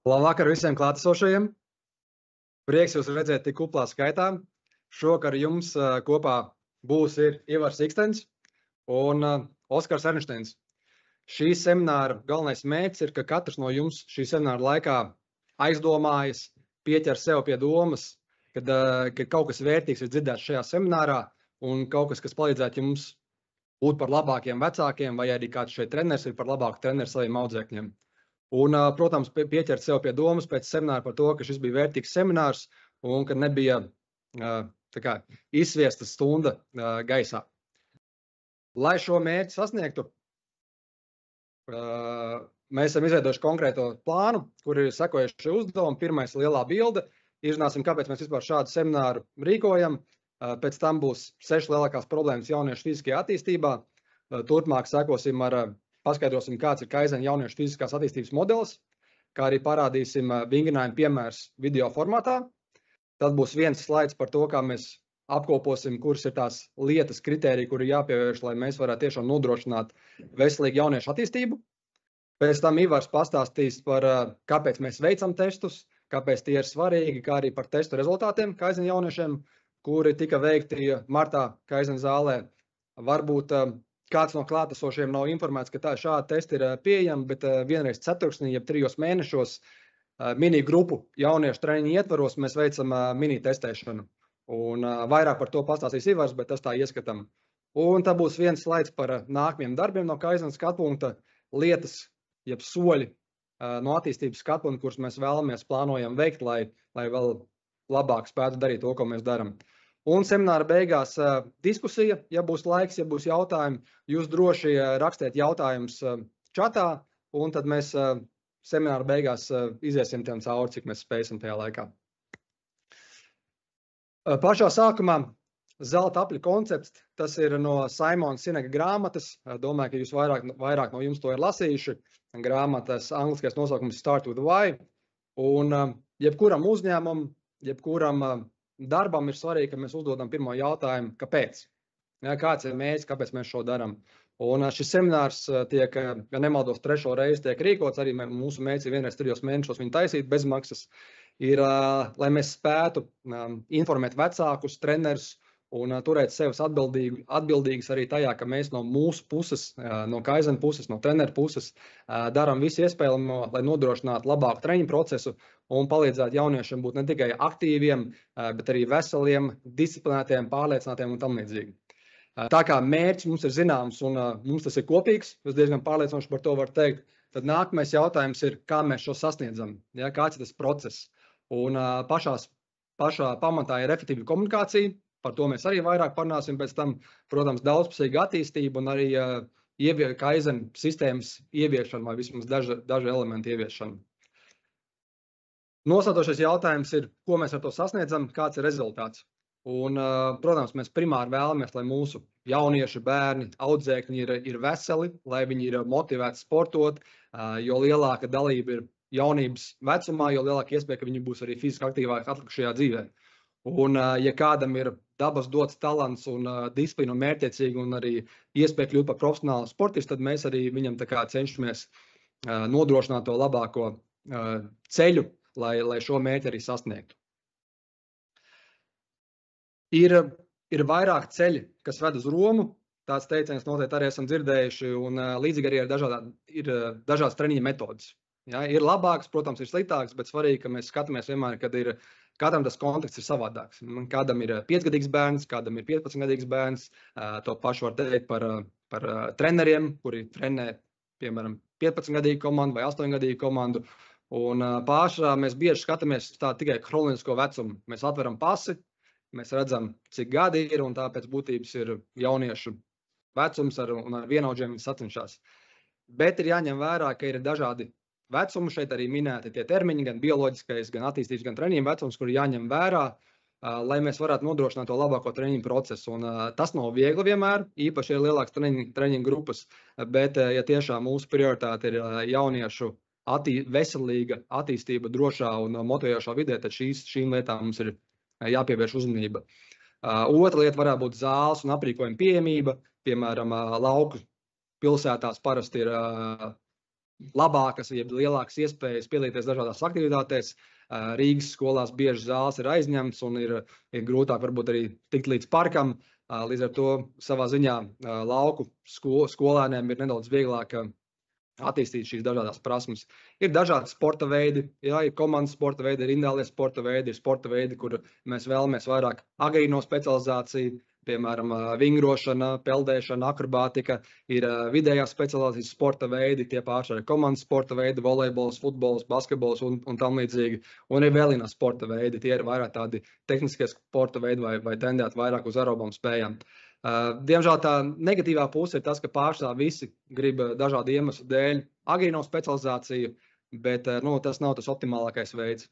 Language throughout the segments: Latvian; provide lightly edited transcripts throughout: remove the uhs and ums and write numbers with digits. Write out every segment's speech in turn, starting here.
Labvakar visiem klātesošajiem. Prieks jūs redzēt tik kuplā skaitā. Šovakar jums kopā būs Ivars Ikstens un Oskars Ernšteins. Šī semināra galvenais mērķis ir, ka katrs no jums šī semināra laikā aizdomājas, pieķer sev pie domas, ka kaut kas vērtīgs ir dzirdēts šajā seminārā un kaut kas, kas palīdzētu jums būt par labākiem vecākiem, vai arī kāds šeit treneris ir par labāku treneru saviem audzēkņiem. Un, protams, pieķert sev pie domas pēc semināra par to, ka šis bija vērtīgs seminārs un ka nebija izsviesta stunda gaisā. Lai šo mērķi sasniegtu, mēs esam izveidojuši konkrēto plānu, kur ir sekojuši uzdevumi. Pirmais lielā bilde. Izrunāsim, kāpēc mēs vispār šādu semināru rīkojam. Pēc tam būs 6 lielākās problēmas jauniešu fiziskajā attīstībā. Turpmāk sekosim paskaidrosim, kāds ir Kaizen jauniešu fiziskās attīstības modelis, kā arī parādīsim vingrinājumu piemērs video formātā. Tad būs viens slaids par to, kā mēs apkoposim, kuras ir tās lietas, kritēriji, kuri jāpievērš, lai mēs varētu tiešām nodrošināt veselīgu jauniešu attīstību. Pēc tam Ivars pastāstīs par, kāpēc mēs veicam testus, kāpēc tie ir svarīgi, kā arī par testu rezultātiem Kaizen jauniešiem, kuri tika veikti martā Kaizen zālē. Varbūt kāds no klātesošiem nav informēts, ka šādi testi ir pieejami, bet vienreiz ceturksnī, jeb 3 mēnešos mini grupu jauniešu treniņu ietvaros mēs veicam mini testēšanu. Un vairāk par to pastāstīs Ivars, bet tas tā ieskatam. Un tā būs viens slaids par nākamajiem darbiem no Kaizen skatpunkta, lietas, jeb soļi no attīstības skatpunkta, kurus mēs vēlamies plānojam veikt, lai vēl labāk spētu darīt to, ko mēs daram. Un semināra beigās diskusija, ja būs laiks, ja būs jautājumi, jūs droši rakstiet jautājumus čatā, un tad mēs semināra beigās iziesim tiem cauri, cik mēs spēsim tajā laikā. Pašā sākumā zelta apļa koncepts, tas ir no Simona Sineka grāmatas. Domāju, ka jūs vairāk no jums to ir lasījuši. Grāmatas angliskais nosaukums Start with Why. Un jebkuram uzņēmumam, jebkuram darbam ir svarīgi, ka mēs uzdodam pirmo jautājumu, kāpēc? Kāds ir mērķis, kāpēc mēs šo darām? Un šis seminārs tiek, ja nemaldos, 3. reizi tiek rīkots, arī mūsu mērķis ir vienreiz 3 mēnešos viņu taisīt bez maksas, ir, lai mēs spētu informēt vecākus, trenerus un turēt sevis atbildīgus arī tajā, ka mēs no mūsu puses, no Kaizen puses, no treneru puses darām visu iespējamo, lai nodrošinātu labāku treniņu procesu un palīdzētu jauniešiem būt ne tikai aktīviem, bet arī veseliem, disciplinētiem, pārliecinātiem un tam līdzīgi. Tā kā mērķis mums ir zināms un mums tas ir kopīgs, es diezgan pārliecinoši par to varu teikt, tad nākamais jautājums ir, kā mēs šo sasniedzam, kāds ir tas process. Un pašā pamatā ir efektīva komunikācija, par to mēs arī vairāk parunāsim pēc tam, protams, daudzpusīga attīstība un arī Kaizen sistēmas ieviešana vai vismaz daži elementi ieviešana. Nosaucošais jautājums ir, ko mēs ar to sasniedzam, kāds ir rezultāts. Un, protams, mēs primāri vēlamies, lai mūsu jaunieši, bērni, audzēkņi ir veseli, lai viņi ir motivēti sportot, jo lielāka dalība ir jaunības vecumā, jo lielāka iespēja, ka viņi būs arī fiziski aktīvāki atlikušajā dzīvē. Un, ja kādam ir dabas dots talants un disciplīna un mērķtiecīgi un arī iespēja kļūt par profesionālu sportistu, tad mēs arī viņam cenšamies nodrošināt to labāko ceļu, lai šo mērķi arī sasniegtu. Ir vairāk ceļi, kas ved uz Romu. Tāds teiciens noteikti arī esam dzirdējuši, un līdzīgi arī ir dažādas treniņa metodas. Ir labāks, protams, ir sliktāks, bet svarīgi, ka mēs skatāmies vienmēr, kad katram tas konteksts ir savādāks. Kādam ir 5-gadīgs bērns, kādam ir 15-gadīgs bērns. To pašu var teikt par treneriem, kuri trenē, piemēram, 15-gadīgu komandu vai 8-gadīgu komandu. Un pārsvarā mēs bieži skatāmies tā tikai kronisko vecumu. Mēs atveram pasi, mēs redzam, cik gadi ir, un tāpēc būtības ir jauniešu vecums un ar vienaudžiem viņi sacenšas. Bet ir jāņem vērā, ka ir dažādi vecumi, šeit arī minēti tie termiņi, gan bioloģiskais, gan attīstības, gan treniņu vecums, kuri jāņem vērā, lai mēs varētu nodrošināt to labāko treniņu procesu. Un tas nav viegli vienmēr, īpaši ir lielāks treniņu grupas, bet ja tiešām mūsu prioritāte ir jauniešu veselīga attīstība drošā un motivējošā vidē, tad šīm lietām mums ir jāpievērš uzmanība. Otra lieta varētu būt zāles un aprīkojuma pieejamība. Piemēram, lauku pilsētās parasti ir labākas, jeb lielākas iespējas piedalīties dažādās aktivitātēs. Rīgas skolās bieži zāles ir aizņemts un ir grūtāk varbūt arī tikt līdz parkam. Līdz ar to savā ziņā lauku skolēniem ir nedaudz vieglāk attīstīt šīs dažādās prasmes. Ir dažādi sporta veidi, ir komandas sporta veidi, ir individuālie sporta veidi, ir sporta veidi, kur mēs vēlamies vairāk agrīno specializāciju, piemēram, vingrošana, peldēšana, akrobātika, ir vidējās specializācijas sporta veidi, tie paši ir komandas sporta veidi, volejbols, futbols, basketbols un tam līdzīgi. Un ir vēl viena sporta veidi, tie ir vairāk tādi tehniskie sporta veidi vai tendēti vairāk uz aerobām spējām. Diemžēl tā negatīvā puse ir tas, ka pārstāv visi grib dažādu iemeslu dēļ agrīno specializāciju, bet tas nav tas optimālākais veids.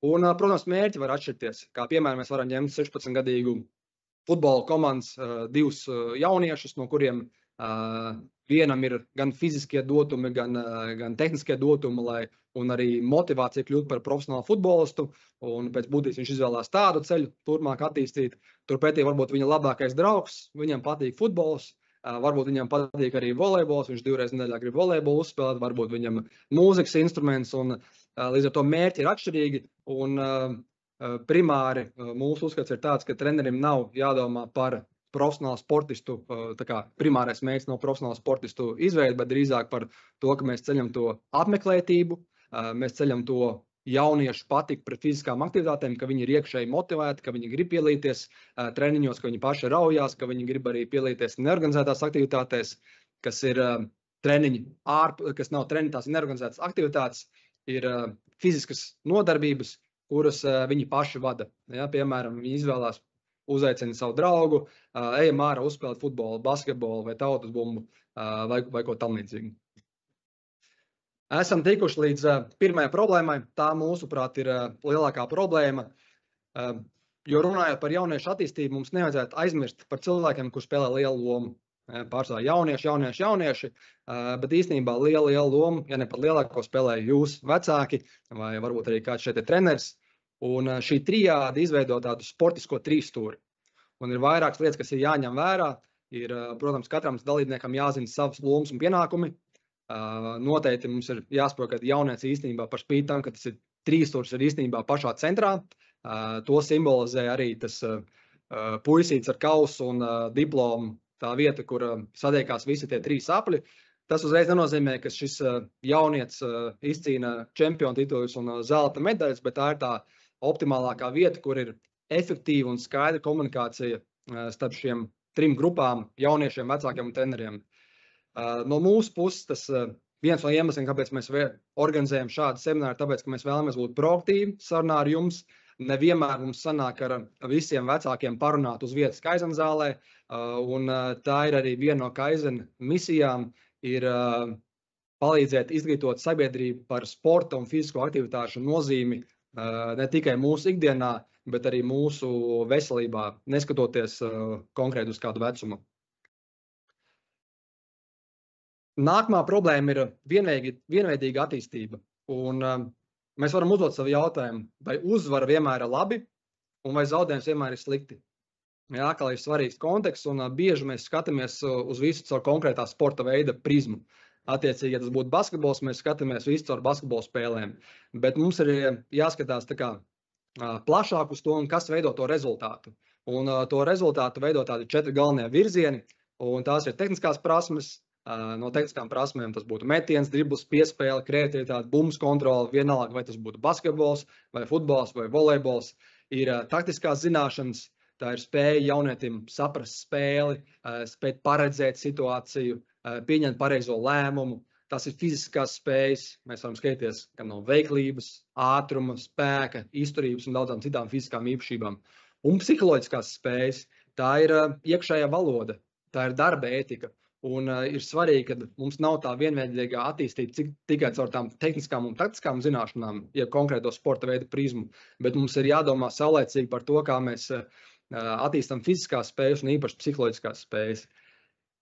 Un, protams, mērķi var atšķirties. Kā piemēram, mēs varam ņemt 16-gadīgu futbola komandas divus jauniešus, no kuriem vienam ir gan fiziskie dotumi, gan tehniskie dotumi, un arī motivācija kļūt par profesionālu futbolistu. Un pēc būtības viņš izvēlās tādu ceļu, turpmāk attīstīt. Turpretī varbūt viņa labākais draugs, viņam patīk futbols, varbūt viņam patīk arī volejbols, viņš 2 reizes nedēļā grib volejbolu uzspēlēt, varbūt viņam mūzikas instruments, un līdz ar to mērķi ir atšķirīgi. Un primāri mūsu uzskats ir tāds, ka trenerim nav jādomā par profesionālu sportistu, primārais mērķis nav profesionālu sportistu izveidi, bet drīzāk par to, ka mēs ceļam to apmeklētību, mēs ceļam to jauniešu patiku pret fiziskām aktivitātēm, ka viņi ir iekšēji motivēti, ka viņi grib piedalīties treniņos, ka viņi paši raujās, ka viņi grib arī piedalīties neorganizētās aktivitātēs, kas ir treniņi, kas nav treniņi, tās neorganizētas aktivitātes, ir fiziskas nodarbības, kuras viņi paši vada. Ja, piemēram, viņi izvēlās uzaicina savu draugu, ejam ārā uzspēlēt futbolu, basketbolu vai tautas bumbu vai ko tam līdzīgi. Esam tikuši līdz pirmajai problēmai. Tā, mūsuprāt, ir lielākā problēma. Jo runājot par jauniešu attīstību, mums nevajadzētu aizmirst par cilvēkiem, kur spēlē lielu lomu. Pārsvarā jaunieši, bet īstenībā liela loma, ja ne pat lielāko, spēlē jūs vecāki vai varbūt arī kāds šeit ir treneris. Un šī trijāde izveido tādu sportisko trīsstūri. Un ir vairākas lietas, kas ir jāņem vērā. Ir, protams, katram dalībniekam jāzina savas lomas un pienākumi. Noteikti mums ir jāsaprot, ka jaunieci īstenībā par spīti tam, ka tas ir trīsstūris ir īstenībā pašā centrā. To simbolizē arī tas puisīts ar kausu un diplomu, tā vieta, kur sadiekās visi tie 3 apļi. Tas uzreiz nenozīmē, ka šis jaunietis izcīna čempionu titulus un zelta medaļas, bet tā ir tā optimālākā vieta, kur ir efektīva un skaidra komunikācija starp šiem 3 grupām, jauniešiem, vecākiem un treneriem. No mūsu puses tas viens no iemesliem, kāpēc mēs organizējam šādu semināru, tāpēc, ka mēs vēlamies būt proaktīvi sarunā ar jums. Nevienmēr mums sanāk ar visiem vecākiem parunāt uz vietas Kaizen zālē, un tā ir arī viena no Kaizen misijām, ir palīdzēt izglītot sabiedrību par sporta un fizisko aktivitāšu nozīmi ne tikai mūsu ikdienā, bet arī mūsu veselībā, neskatoties konkrēti uz kādu vecumu. Nākamā problēma ir vienveidīga attīstība. Un mēs varam uzdot savu jautājumu, vai uzvara vienmēr ir labi, un vai zaudējums vienmēr ir slikti. Jā, kā ir svarīgs konteksts, un bieži mēs skatāmies uz visu caur konkrētā sporta veida prizmu. Attiecīgi, ja tas būtu basketbols, mēs skatāmies visu caur basketbola spēlēm. Bet mums ir jāskatās plašāk uz to, un kas veido to rezultātu. Un to rezultātu veido tādi 4 galvenie virzieni, un tās ir tehniskās prasmes. No tehniskām prasmēm tas būtu metiens, driblis, piespēle, kreativitāte, bumbas kontrole, vienalga, vai tas būtu basketbols, vai futbols, vai volejbols. Ir taktiskās zināšanas, tā ir spēja jaunietim saprast spēli, spēt paredzēt situāciju, pieņemt pareizo lēmumu. Tas ir fiziskās spējas, mēs varam skatīties gan no veiklības, ātruma, spēka, izturības un daudzām citām fiziskām īpašībām. Un psiholoģiskās spējas, tā ir iekšējā valoda, tā ir darba ētika. Un ir svarīgi, ka mums nav tā vienveidīgā attīstība tikai caur tām tehniskām un taktiskām zināšanām, ja konkrēto sporta veidu prizmu, bet mums ir jādomā saulēcīgi par to, kā mēs attīstam fiziskās spējas un īpaši psiholoģiskās spējas.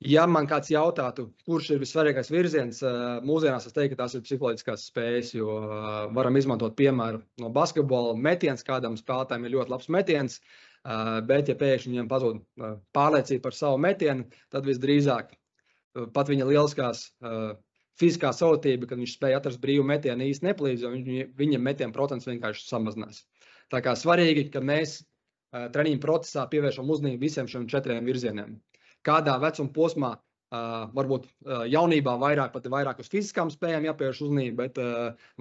Ja man kāds jautātu, kurš ir vissvarīgākais virziens, mūsdienās es teiktu, ka tās ir psiholoģiskās spējas, jo varam izmantot piemēru no basketbola metiens, kādam spēlētājiem ir ļoti labs metiens, bet ja pēkšņi viņam pazūd pārliecība par savu metienu, tad visdrīzāk pat viņa lieliskās fiziskā sautība, kad viņš spēja atrast brīvu metienu, īsti neplīdz, jo viņam metienu procents vienkārši samazinās. Tā kā svarīgi, ka mēs treniņu procesā pievēršam uzmanību visiem šiem 4 virzieniem. Kādā vecuma posmā, varbūt jaunībā vairāk uz fiziskām spējām jāpievērš uzmanība, bet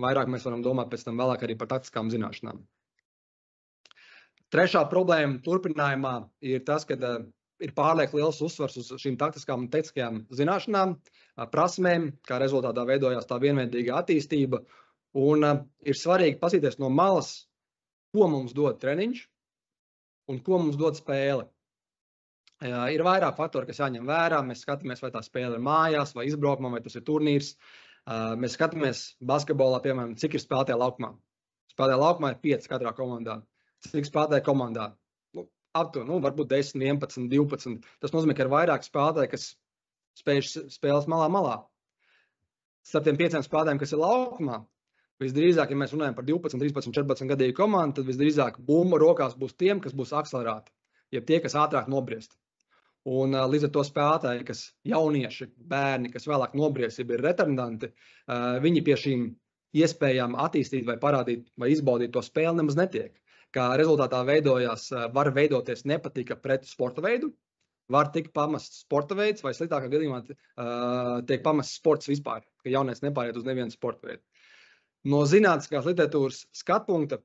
vairāk mēs varam domāt pēc tam vēlāk arī par taktiskām zināšanām. Trešā problēma turpinājumā ir tas, ka ir pārlieku liels uzsvars uz šīm taktiskām un tehniskajām zināšanām, prasmēm, kā rezultātā veidojās tā vienveidīga attīstība. Un ir svarīgi paskatīties no malas, ko mums dod treniņš un ko mums dod spēle. Ir vairāk faktori, kas jāņem vērā. Mēs skatāmies, vai tā spēle ir mājās, vai izbraukumā, vai tas ir turnīrs. Mēs skatāmies basketbolā, piemēram, cik ir spēlētāji laukumā. Spēlētāji laukumā ir 5 katrā komandā. Cik spēlētāji komandā? Varbūt 10, 11, 12. Tas nozīmē, ka ir vairāk spēlētāji, kas spēles malā. Starp tiem 5 spēlētājiem, kas ir laukumā, visdrīzāk, ja mēs runājam par 12, 13, 14 gadīgu komandu, tad visdrīzāk bumba rokās būs tiem, kas būs akcelerāti, jeb tie, kas ātrāk nobriest. Un līdz ar to spēlētāji, kas jaunieši, bērni, kas vēlāk nobriest, jeb ir retardanti, viņi pie šīm iespējām attīstīt vai parādīt vai izbaudīt to spēli nemaz netiek. Kā rezultātā var veidoties nepatika pret sporta veidu, var tikt pamests sporta veids vai sliktākā gadījumā tiek pamests sports vispār, ka jaunieks nepāriet uz nevienu sporta veidu. No zinātniskās literatūras skatpunkta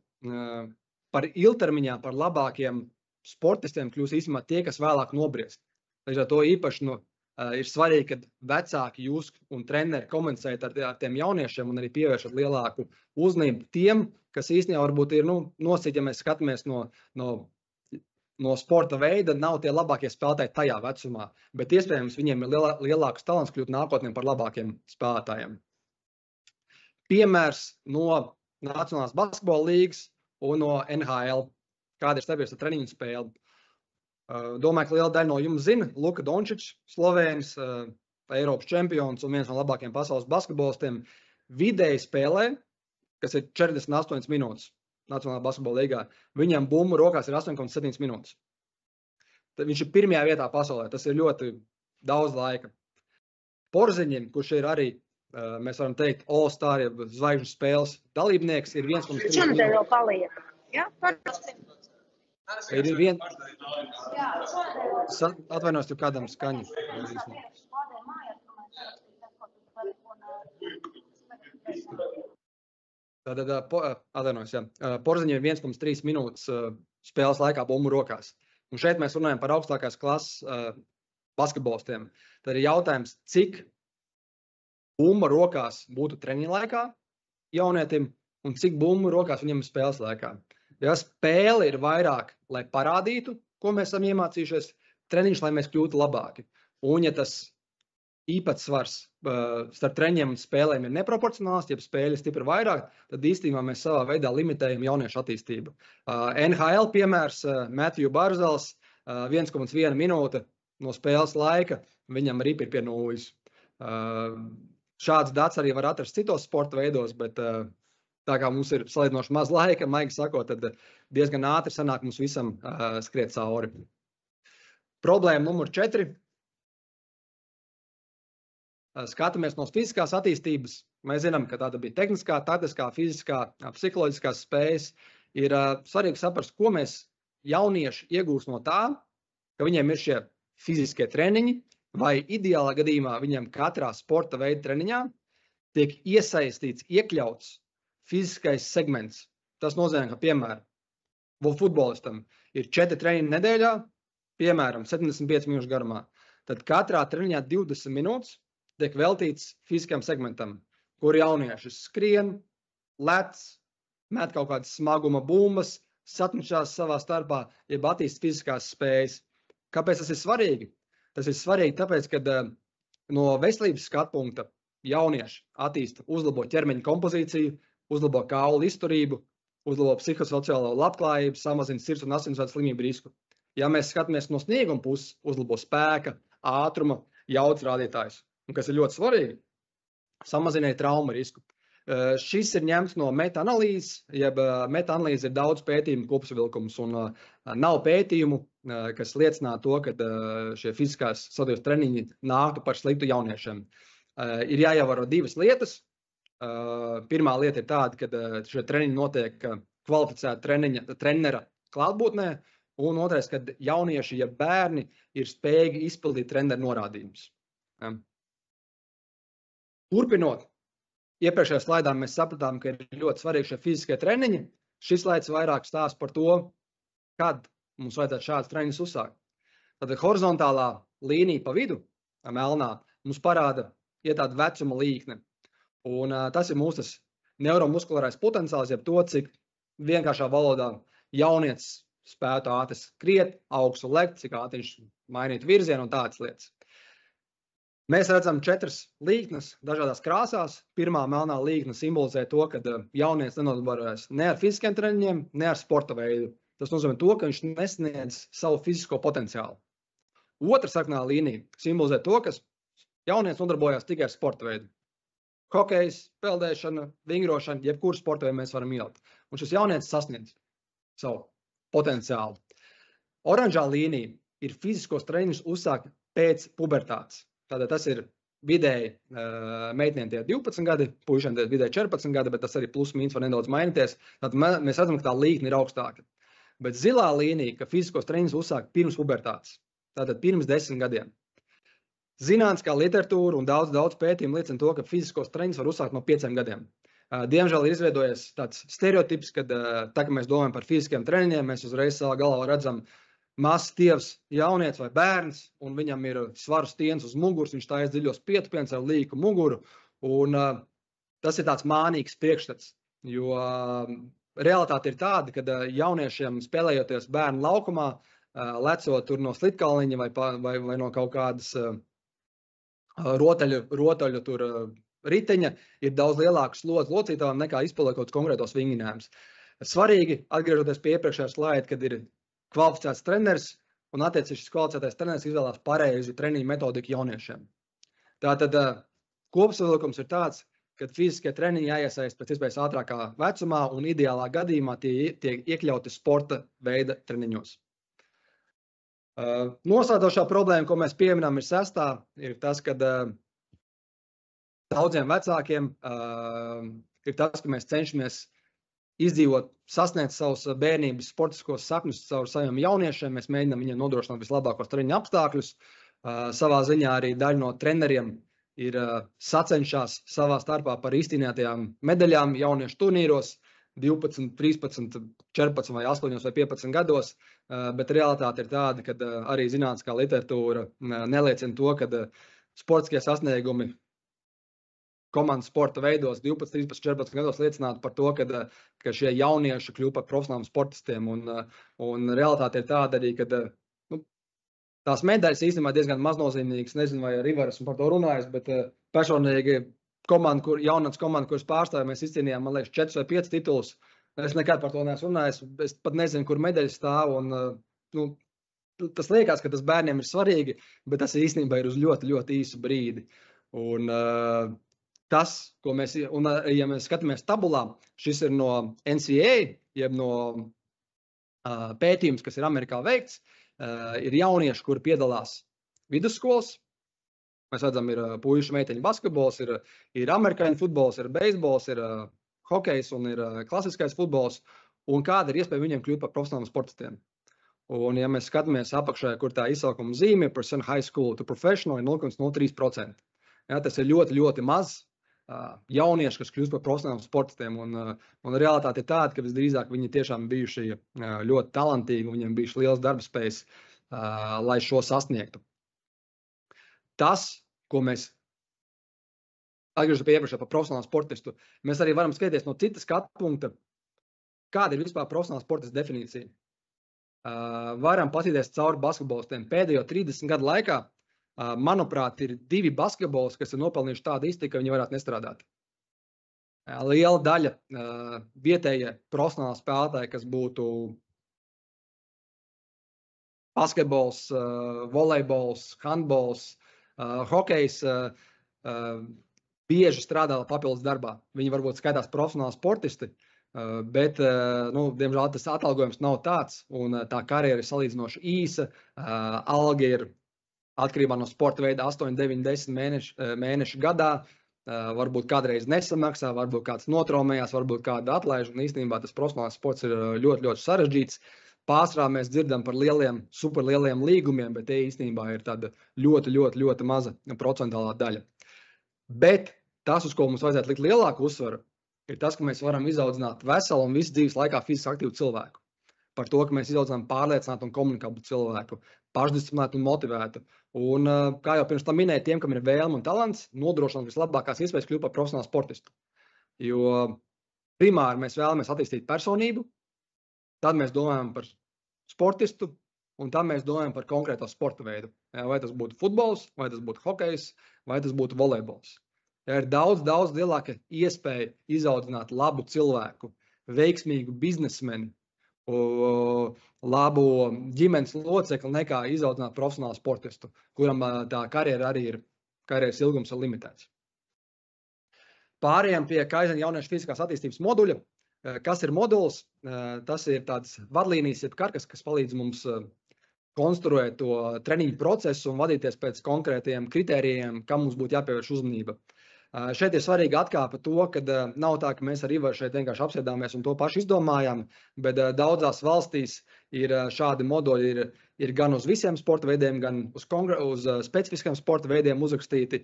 par ilgtermiņā, par labākiem sportistiem kļūs īstenībā tie, kas vēlāk nobriest. Līdz ar to īpaši ir svarīgi, kad vecāki jūs un treneri komunicējat ar tiem jauniešiem un arī pievēršat lielāku uzmanību tiem, kas īstenībā varbūt ir nosīt, ja mēs skatāmies no sporta veida, nav tie labākie spēlētāji tajā vecumā, bet iespējams viņiem ir lielāks talants kļūt nākotnē par labākiem spēlētājiem. Piemērs no Nacionālās basketbola līgas un no NHL. Kāda ir starpības ar treniņu spēli? Domāju, ka liela daļa no jums zina, Luka Dončičs, Slovēnis, Eiropas čempions un viens no labākajiem pasaules basketbolistiem, vidēji spēlē, kas ir 48 minūtes Nacionālā basketbola līgā. Viņam bumbu rokās ir 8,7 minūtes. Tad viņš ir pirmajā vietā pasaulē. Tas ir ļoti daudz laika. Porziņš, kurš ir arī, mēs varam teikt, All-Star, zvaigžņu spēles dalībnieks, ir 1,3 minūtes. Ir atvainojos, tev kādam skaņu. Tātad, atvainojos, jā. Porziņam ir 1,3 minūtes spēles laikā bumbu rokās. Un šeit mēs runājam par augstākās klases basketbolistiem. Tad ir jautājums, cik bumba rokās būtu treniņa laikā jaunietim un cik bumbu rokās viņam ir spēles laikā. Ja spēle ir vairāk, lai parādītu, ko mēs esam iemācījušies, treniņš, lai mēs kļūtu labāki. Un ja tas īpatsvars starp treniņiem un spēlēm ir neproporcionāls, ja spēle ir stipri vairāk, tad īstenībā mēs savā veidā limitējam jauniešu attīstību. NHL piemērs, Matthew Barzals, 1,1 minūte no spēles laika, viņam rip ir pie nulles. Šāds dats arī var atrast citos sporta veidos, bet tā kā mums ir salīdzinoši maz laika, maigi sakot, tad diezgan ātri sanāk mums visam skriet cauri. Problēma numur 4. Skatāmies no fiziskās attīstības. Mēs zinām, ka tāda bija tehniskā, taktiskā, fiziskā, psiholoģiskās spējas. Ir svarīgi saprast, ko mēs jaunieši iegūst no tā, ka viņiem ir šie fiziskie treniņi, vai ideālā gadījumā viņiem katrā sporta veida treniņā tiek iesaistīts, iekļauts fiziskais segments. Tas nozīmē, ka, piemēram, futbolistam ir 4 treniņi nedēļā, piemēram, 75 minūšu garumā. Tad katrā treniņā 20 minūtes tiek veltīts fiziskam segmentam, kur jaunieši skrien, lec, met kaut kādas smaguma bumbas, satničās savā starpā, jeb attīst fiziskās spējas. Kāpēc tas ir svarīgi? Tas ir svarīgi tāpēc, ka no veselības skatpunkta jaunieši attīsta, uzlabo ķermeņa kompozīciju, uzlabo kaulu izturību, uzlabo psihosociālo labklājību, samazina sirds un asinsvadu slimību risku. Ja mēs skatāmies no snieguma puses, uzlabo spēka, ātruma, jaudas rādītājus. Un kas ir ļoti svarīgi, samazināja traumu risku. Šis ir ņemts no meta-analīzes, jeb meta-analīze ir daudz pētījumu kopsavilkums un nav pētījumu, kas liecinātu to, ka šie fiziskās sadarbības treniņi nāktu par sliktu jauniešiem. ir jāievaro divas lietas. Pirmā lieta ir tāda, ka šie treniņi notiek kvalificēta trenera klātbūtnē, un otrais, kad jaunieši, ja bērni ir spējīgi izpildīt treneru norādījumus. Turpinot, iepriekšējā slaidā mēs sapratām, ka ir ļoti svarīgi šie fiziskie treniņi. Šis slaids vairāk stāsta par to, kad mums vajadzētu šādas treniņus uzsākt. Tad horizontālā līnija pa vidu, melnā, mums parāda tāda vecuma līkne. Un tas ir mūsu neuromuskulārais potenciāls, jeb to, cik vienkāršā valodā jaunietis spētu ātri skriet, augstu lekt, cik ātri viņš mainītu virzienu un tādas lietas. Mēs redzam 4 līknes dažādās krāsās. Pirmā melnā līkne simbolizē to, ka jaunietis nenodarbojas ne ar fiziskiem treniņiem, ne ar sporta veidu. Tas nozīmē to, ka viņš nesniedz savu fizisko potenciālu. Otra sarkanā līnija simbolizē to, ka jaunietis nodarbojas tikai ar sporta veidu. Hokejs, peldēšana, vingrošana, jebkuru sporta veidu mēs varam ielikt. Un šis jaunietis sasniedz savu potenciālu. Oranžā līnija ir fiziskos treniņus uzsākt pēc pubertātes. Tātad tas ir vidēji meitenēm tie 12 gadi, puišiem tie vidēji 14 gadi, bet tas arī plus mīnus var nedaudz mainīties. Tātad mēs redzam, ka tā līkne ir augstāka. Bet zilā līnija, ka fiziskos treniņus uzsākt pirms pubertātes. Tātad pirms 10 gadiem. Zinātniskā literatūra un daudz pētījumu liecina to, ka fiziskos treniņus var uzsākt no 5 gadiem. Diemžēl ir izveidojies tāds stereotips, kad tagad mēs domājam par fiziskiem treniņiem, mēs uzreiz savā galvā redzam mazs tievs jaunietis vai bērns, un viņam ir svaru stiens uz muguras, viņš taisa dziļos pietupienus ar līku muguru, un tas ir tāds mānīgs priekšstats, jo realitāte ir tāda, ka jauniešiem spēlējoties bērnu laukumā, lecot tur no slitkalniņa vai no kaut kādas rotaļu tur riteņa, ir daudz lielāks slodzi locītājiem nekā izpildot konkrētos vingrinājumus. Svarīgi, atgriežoties pie iepriekšējā slaida, kad ir kvalificēts treneris, un attiecīgi šis kvalificētais treneris izvēlās pareizi treniņu metodiku jauniešiem. Tātad kopsavilkums ir tāds, ka fiziskie treniņi jāiesaist pēc iespējas ātrākā vecumā, un ideālā gadījumā tie tiek iekļauti sporta veida treniņos. Noslēdzošā problēma, ko mēs pieminām, ir sestā, ir tas, ka daudziem vecākiem ir tas, ka mēs cenšamies izdzīvot, sasniegt savus bērnības sportiskos sapņus caur saviem jauniešiem. Mēs mēģinām viņiem nodrošināt vislabākos treniņu apstākļus. Savā ziņā arī daļa no treneriem ir sacenšās savā starpā par izcīnītajām medaļām jauniešu turnīros 12, 13, 14 vai 8 vai 15 gados, bet realitāte ir tāda, ka arī zinātniskā literatūra neliecina to, ka sportiskie sasniegumi komandas sporta veidos 12, 13, 14 gados liecinātu par to, ka šie jaunieši kļūst par profesionāliem sportistiem. Un realitāte ir tāda arī, ka tās medaļas īstenībā diezgan maznozīmīgas. Nezinu, vai arī esmu par to runājis, bet personīgi jaunatnes komanda, kuras pārstāvja, mēs izcīnījām, man liekas, 4 vai 5 titulus. Es nekad par to neesmu runājis. Es pat nezinu, kur medaļas stāv. Tas liekas, ka tas bērniem ir svarīgi, bet tas īstenībā ir uz ļoti, ļoti īsu brīdi. Un tas, ko mēs, ja mēs skatāmies tabulā, šis ir no NCAA, jeb no pētījums, kas ir Amerikā veikts, ir jaunieši, kuri piedalās vidusskolas. Mēs redzam, ir puišu meiteņu basketbols, ir amerikāņu futbols, ir beisbols, ir hokejs un ir klasiskais futbols. Un kāda ir iespēja viņiem kļūt par profesionāliem sportistiem? Un, ja mēs skatāmies apakšā, kur tā izsaukuma zīme ir % high school to professional, ir 0,03%. Ja, tas ir ļoti, ļoti maz jaunieši, kas kļūst par profesionāliem sportistiem. Un realitāte ir tāda, ka visdrīzāk viņi tiešām bijuši ļoti talantīgi un viņiem bijuši liels darba spējas, lai šo sasniegtu. Tas, ko mēs atgriežamies pie iepriekšējā par profesionālu sportistu, mēs arī varam skatīties no citas skatu punkta, kāda ir vispār profesionāla sportista definīcija. Varam paskatīties cauri basketbolistiem. Pēdējo 30 gadu laikā, manuprāt, ir 2 basketbolisti, kas ir nopelnījuši tādu iztiku, ka viņi varētu nestrādāt. Liela daļa vietējie profesionāli spēlētāji, kas būtu basketbols, volejbols, handbols, hokejs, bieži strādā papildus darbā. Viņi varbūt skaitās profesionāli sportisti, bet, diemžēl, tas atalgojums nav tāds, un tā karjera ir salīdzinoši īsa, alga ir atkarībā no sporta veida 8, 9, 10 mēneši gadā. Varbūt kādreiz nesamaksā, varbūt kāds notraumējās, varbūt kāda atlaiž. Un īstenībā tas profesionālais sports ir ļoti, ļoti sarežģīts. Pārsvarā mēs dzirdam par lieliem, superlieliem līgumiem, bet tie īstenībā ir tāda ļoti, ļoti, ļoti maza procentālā daļa. Bet tas, uz ko mums vajadzētu likt lielāku uzsvaru, ir tas, ka mēs varam izaudzināt veselu un visu dzīves laikā fiziski aktīvu cilvēku. Par to, ka mēs izaudzinām pārliecinātu un komunikāblu cilvēku, pašdisciplinētu un motivētu. Un, kā jau pirms tam minēju, tiem, kam ir vēlme un talants, nodrošināt vislabākās iespējas kļūt par profesionālu sportistu. Jo primāri mēs vēlamies attīstīt personību, tad mēs domājam par sportistu, un tad mēs domājam par konkrēto sporta veidu. Vai tas būtu futbols, vai tas būtu hokejs, vai tas būtu volejbols. Ir daudz, daudz lielāka iespēja izaudzināt labu cilvēku, veiksmīgu biznesmeni, labu ģimenes locekli nekā izaudzināt profesionālu sportistu, kuram tā karjera arī ir, karjeras ilgums ir limitēts. Pārējām pie Kaizen jauniešu fiziskās attīstības moduļa. Kas ir moduls? Tas ir tāds vadlīnijas, jeb karkas, kas palīdz mums konstruēt to treniņu procesu un vadīties pēc konkrētiem kritērijiem, kam mums būtu jāpievērš uzmanība. Šeit ir svarīgi atkāpa to, ka nav tā, ka mēs ar Ivaru šeit vienkārši apsēdāmies un to pašu izdomājām, bet daudzās valstīs ir šādi moduļi ir gan uz visiem sporta veidiem, gan uz specifiskiem sporta veidiem uzrakstīti.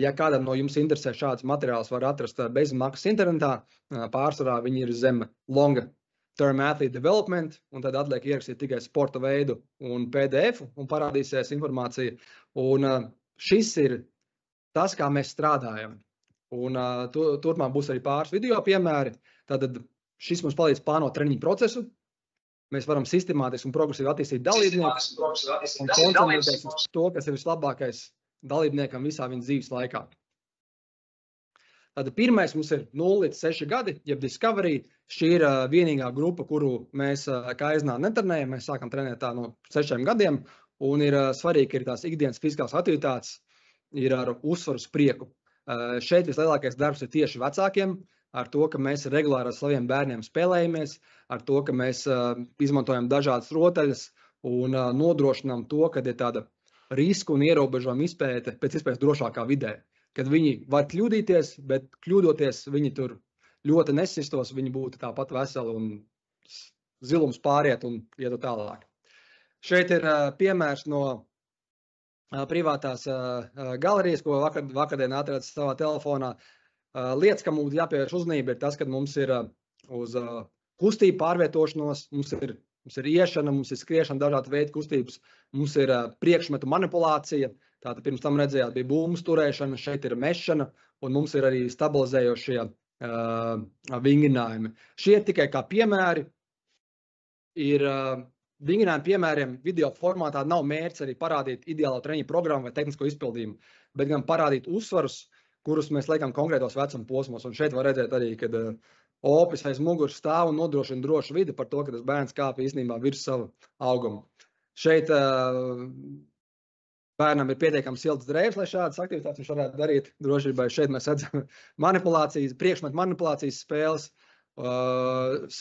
Ja kādam no jums interesē šāds materiāls, var atrast bez maksas internetā. Pārsvarā viņi ir zem Long Term Athlete Development, un tad atliek ierakstīt tikai sporta veidu un PDF, un parādīsies informācija. Un šis ir tas, kā mēs strādājam. Un turpmāk būs arī pāris video piemēri. Tātad šis mums palīdz plānot treniņu procesu. Mēs varam sistemātiski un progresīvi attīstīt dalībniekus un koncentrēties uz to, kas ir vislabākais dalībniekam visā viņa dzīves laikā. Tātad pirmais mums ir 0 līdz 6 gadi, jeb Discovery. Šī ir vienīgā grupa, kuru mēs Kaizenā netrenējam. Mēs sākam trenēt tā no 6 gadiem. Un ir svarīgi, ka ir tās ikdienas fiziskās aktivitātes ir ar uzsvaru uz prieku. Šeit vislielākais darbs ir tieši vecākiem, ar to, ka mēs regulāri ar saviem bērniem spēlējamies, ar to, ka mēs izmantojam dažādas rotaļas un nodrošinām to, ka ir tāda risku un ierobežojuma izpēte pēc iespējas drošākā vidē. Kad viņi var kļūdīties, bet kļūdoties viņi tur ļoti nesistos, viņi būtu tāpat veseli un zilums pāriet un ietu tālāk. Šeit ir piemērs no privātās galerijas, ko vakardien atradas savā telefonā. Lietas, kam mums jāpievērš uzmanība, ir tas, ka mums ir uz kustību pārvietošanos, mums ir iešana, mums ir skriešana, dažādi veidi kustības, mums ir priekšmetu manipulācija, tātad pirms tam redzējāt, bija būmas turēšana, šeit ir mešana, un mums ir arī stabilizējošie vingrinājumi. Šie tikai kā piemēri ir vingrinājumi piemēriem video formātā nav mērķis arī parādīt ideālo treniņu programmu vai tehnisko izpildījumu, bet gan parādīt uzsvarus, kurus mēs liekam konkrētos vecuma posmos. Un šeit var redzēt arī, kad opis aiz muguras stāv un nodrošina drošu vidi par to, ka tas bērns kāp īstenībā virs sava auguma. Šeit bērnam ir pietiekams silts drēbes, lai šādas aktivitātes viņš varētu darīt drošībai. Šeit mēs redzam manipulācijas, priekšmetu manipulācijas spēles.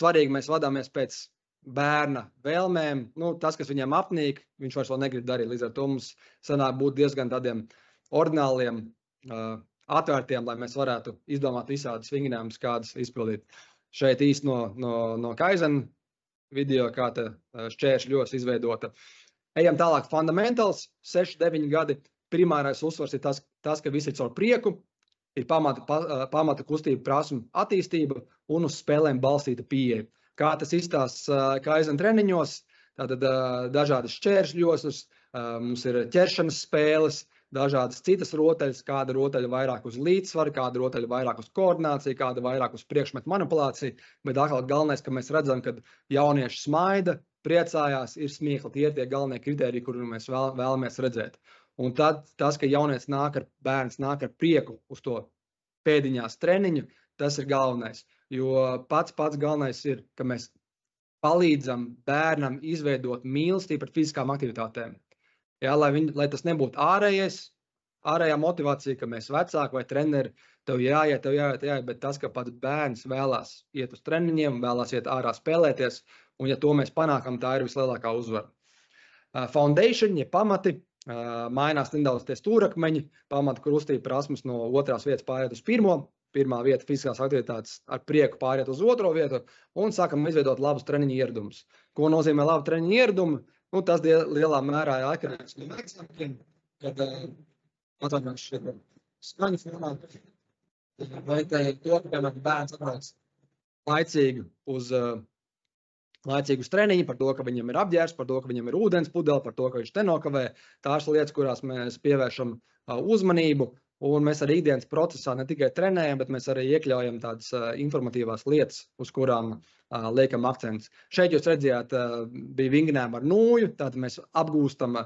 Svarīgi mēs vadāmies pēc bērna vēlmēm, tas, kas viņam apnīk, viņš vairs vēl negrib darīt. Līdz ar to mums sanāk būt diezgan tādiem ordināliem, atvērtiem, lai mēs varētu izdomāt visādas vingrinājumus, kādas izpildīt. Šeit īsti no Kaizen video, kā te šķēršļos izveidota. Ejam tālāk fundamentals, 6-9 gadi. Primārais uzsvars ir tas, ka visi ir caur prieku, ir pamata kustība prasmu attīstība un uz spēlēm balstīta pieeja. Kā tas izstāsta Kaizen treniņos, tātad dažādas šķēršļoslas, mums ir ķeršanas spēles, dažādas citas rotaļas, kāda rotaļa vairāk uz līdzsvaru, kāda rotaļa vairāk uz koordināciju, kāda vairāk uz priekšmetu manipulāciju, bet atkal galvenais, ka mēs redzam, ka jaunieši smaida, priecājās, ir smiekli, tie ir tie galvenie kritēriji, kurus mēs vēlamies redzēt. Un tad tas, ka bērns nāk ar prieku uz to pēdiņās treniņu, tas ir galvenais. Jo pats galvenais ir, ka mēs palīdzam bērnam izveidot mīlestību pret fiziskām aktivitātēm. Jā, lai tas nebūtu ārējā motivācija, ka mēs vecāki vai treneri, tev jāiet, bet tas, ka pats bērns vēlās iet uz treniņiem, vēlās iet ārā spēlēties, un ja to mēs panākam, tā ir vislielākā uzvara. Foundation, ja pamati, mainās nedaudz tie stūrakmeņi, pamata kustība prasmes no otrās vietas pāriet uz pirmā vieta fiziskās aktivitātes ar prieku pāriet uz otro vietu un sākam izveidot labus treniņu ieradumus. Ko nozīmē labu treniņu ieradumu? Nu, tas lielā mērā ir atkarīgs no vecākiem, kad atvainojuši šeit skaņu fonā, vai to, piemēram, bērns atbrauc laicīgi uz treniņu, par to, ka viņam ir apģērbs, par to, ka viņam ir ūdens pudele, par to, ka viņš nenokavē. Tās lietas, kurās mēs pievēršam uzmanību, un mēs arī ikdienas procesā ne tikai trenējam, bet mēs arī iekļaujam tādas informatīvās lietas, uz kurām liekam akcents. Šeit jūs redzējāt, bija vingrinājumi ar nūju, tātad mēs apgūstam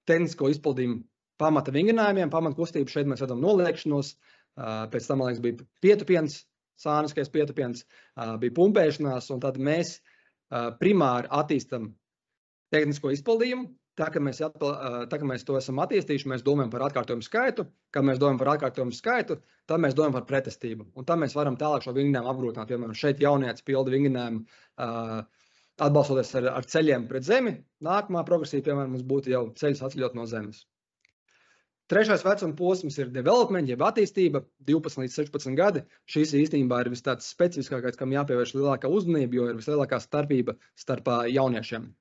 tehnisko izpildījumu pamata vingrinājumiem, pamata kustību. Šeit mēs redzam noliekšanos, pēc tam, man liekas, bija pietupiens, sāniskais pietupiens, bija pumpēšanās, un tad mēs primāri attīstam tehnisko izpildījumu. Tā, ka mēs to esam attīstījuši, mēs domājam par atkārtojumu skaitu. Kad mēs domājam par atkārtojumu skaitu, tad mēs domājam par pretestību. Un tad mēs varam tālāk šo vingrinājumu apgrūtināt. Piemēram, šeit jaunietis pilda vingrinājumu atbalstoties ar ceļiem pret zemi. Nākamā progresija, piemēram, mums būtu jau ceļus atceļot no zemes. Trešais vecuma posms ir development, jeb attīstība, 12 līdz 16 gadi. Šis īstenībā ir tāds specifiskākais, kam jāpievērš lielākā uzmanība, jo ir vislielākā starpība starp jauniešiem.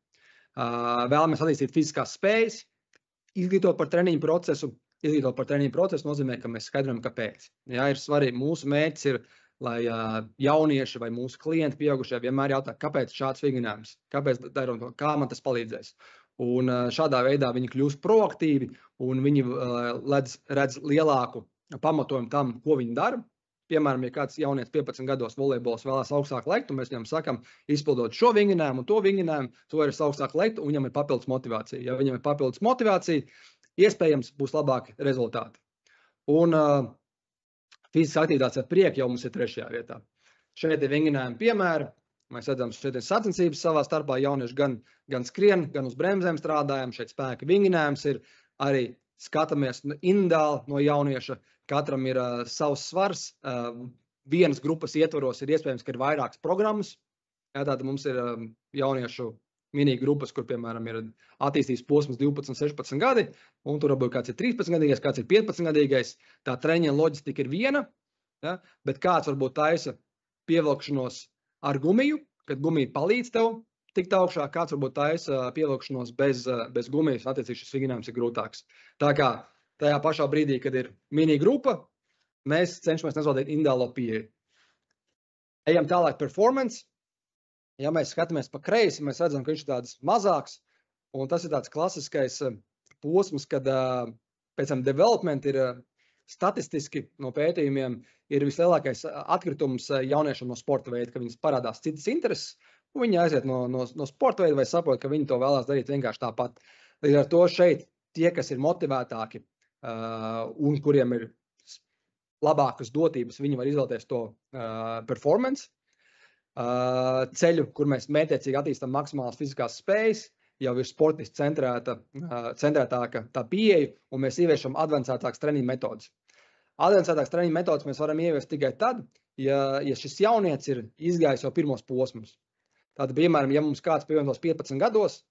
Vēlamies attīstīt fiziskās spējas, izglītot par treniņu procesu. Izglītot par treniņu procesu nozīmē, ka mēs skaidrojam, kāpēc. Jā, ir svarīgi, mūsu mērķis ir, lai jaunieši vai mūsu klienti pieaugušie vienmēr jautā, kāpēc šāds vingrinājums, kāpēc daram to, kā man tas palīdzēs. Un šādā veidā viņi kļūst proaktīvi un viņi redz lielāku pamatojumu tam, ko viņi dara. Piemēram, ja kāds jaunietis 15 gados volejbols vēlās augstāk lekt, un mēs viņam sakam, izpildot šo vingrinājumu un to vingrinājumu, tu vari augstāk lekt, un viņam ir papildus motivācija. Ja viņam ir papildus motivācija, iespējams būs labāki rezultāti. Un fiziskā aktivitātes ar prieku jau mums ir 3. vietā. Šeit ir vingrinājumi piemēri. Mēs redzam, šeit ir sacensības savā starpā, jaunieši gan skrien, gan uz bremzēm strādājam, šeit spēka vingrinājums ir, arī skatāmies individuāli no jaunieša, katram ir savs svars, vienas grupas ietvaros ir iespējams, ka ir vairākas programmas, tātad mums ir jauniešu mini grupas, kur, piemēram, ir attīstības posms 12, 16 gadi, un tur varbūt kāds ir 13 gadīgais, kāds ir 15 gadīgais, tā treniņa loģistika ir viena, ja, bet kāds varbūt taisa pievilkšanos ar gumiju, kad gumija palīdz tev tikt augšā, kāds varbūt taisa pievilkšanos bez gumijas, attiecīgi šis vingrinājums ir grūtāks. Tā kā tajā pašā brīdī, kad ir mini grupa, mēs cenšamies nezaudēt individuālo pieeju. Ejam tālāk performance. Ja mēs skatāmies pa kreisi, mēs redzam, ka viņš ir tāds mazāks, un tas ir tāds klasiskais posms, kad pēc tam development ir statistiski no pētījumiem ir vislielākais atkritums jauniešiem no sporta veida, ka viņas parādās citas intereses, un viņi aiziet no sporta veida vai saprot, ka viņi to vēlās darīt vienkārši tāpat. Līdz ar to šeit tie, kas ir motivētāki un kuriem ir labākas dotības, viņi var izvēlēties to performance ceļu, kur mēs mētiecīgi attīstam maksimālas fiziskās spējas, jau ir sportiski centrētāka tā pieeja, un mēs ieviešam advancētākas treniņu metodas. Advancētākas treniņu metodas mēs varam ieviest tikai tad, ja šis jaunietis ir izgājis jau pirmos posmus. Tātad, piemēram, ja mums kāds pievienotos 15 gados,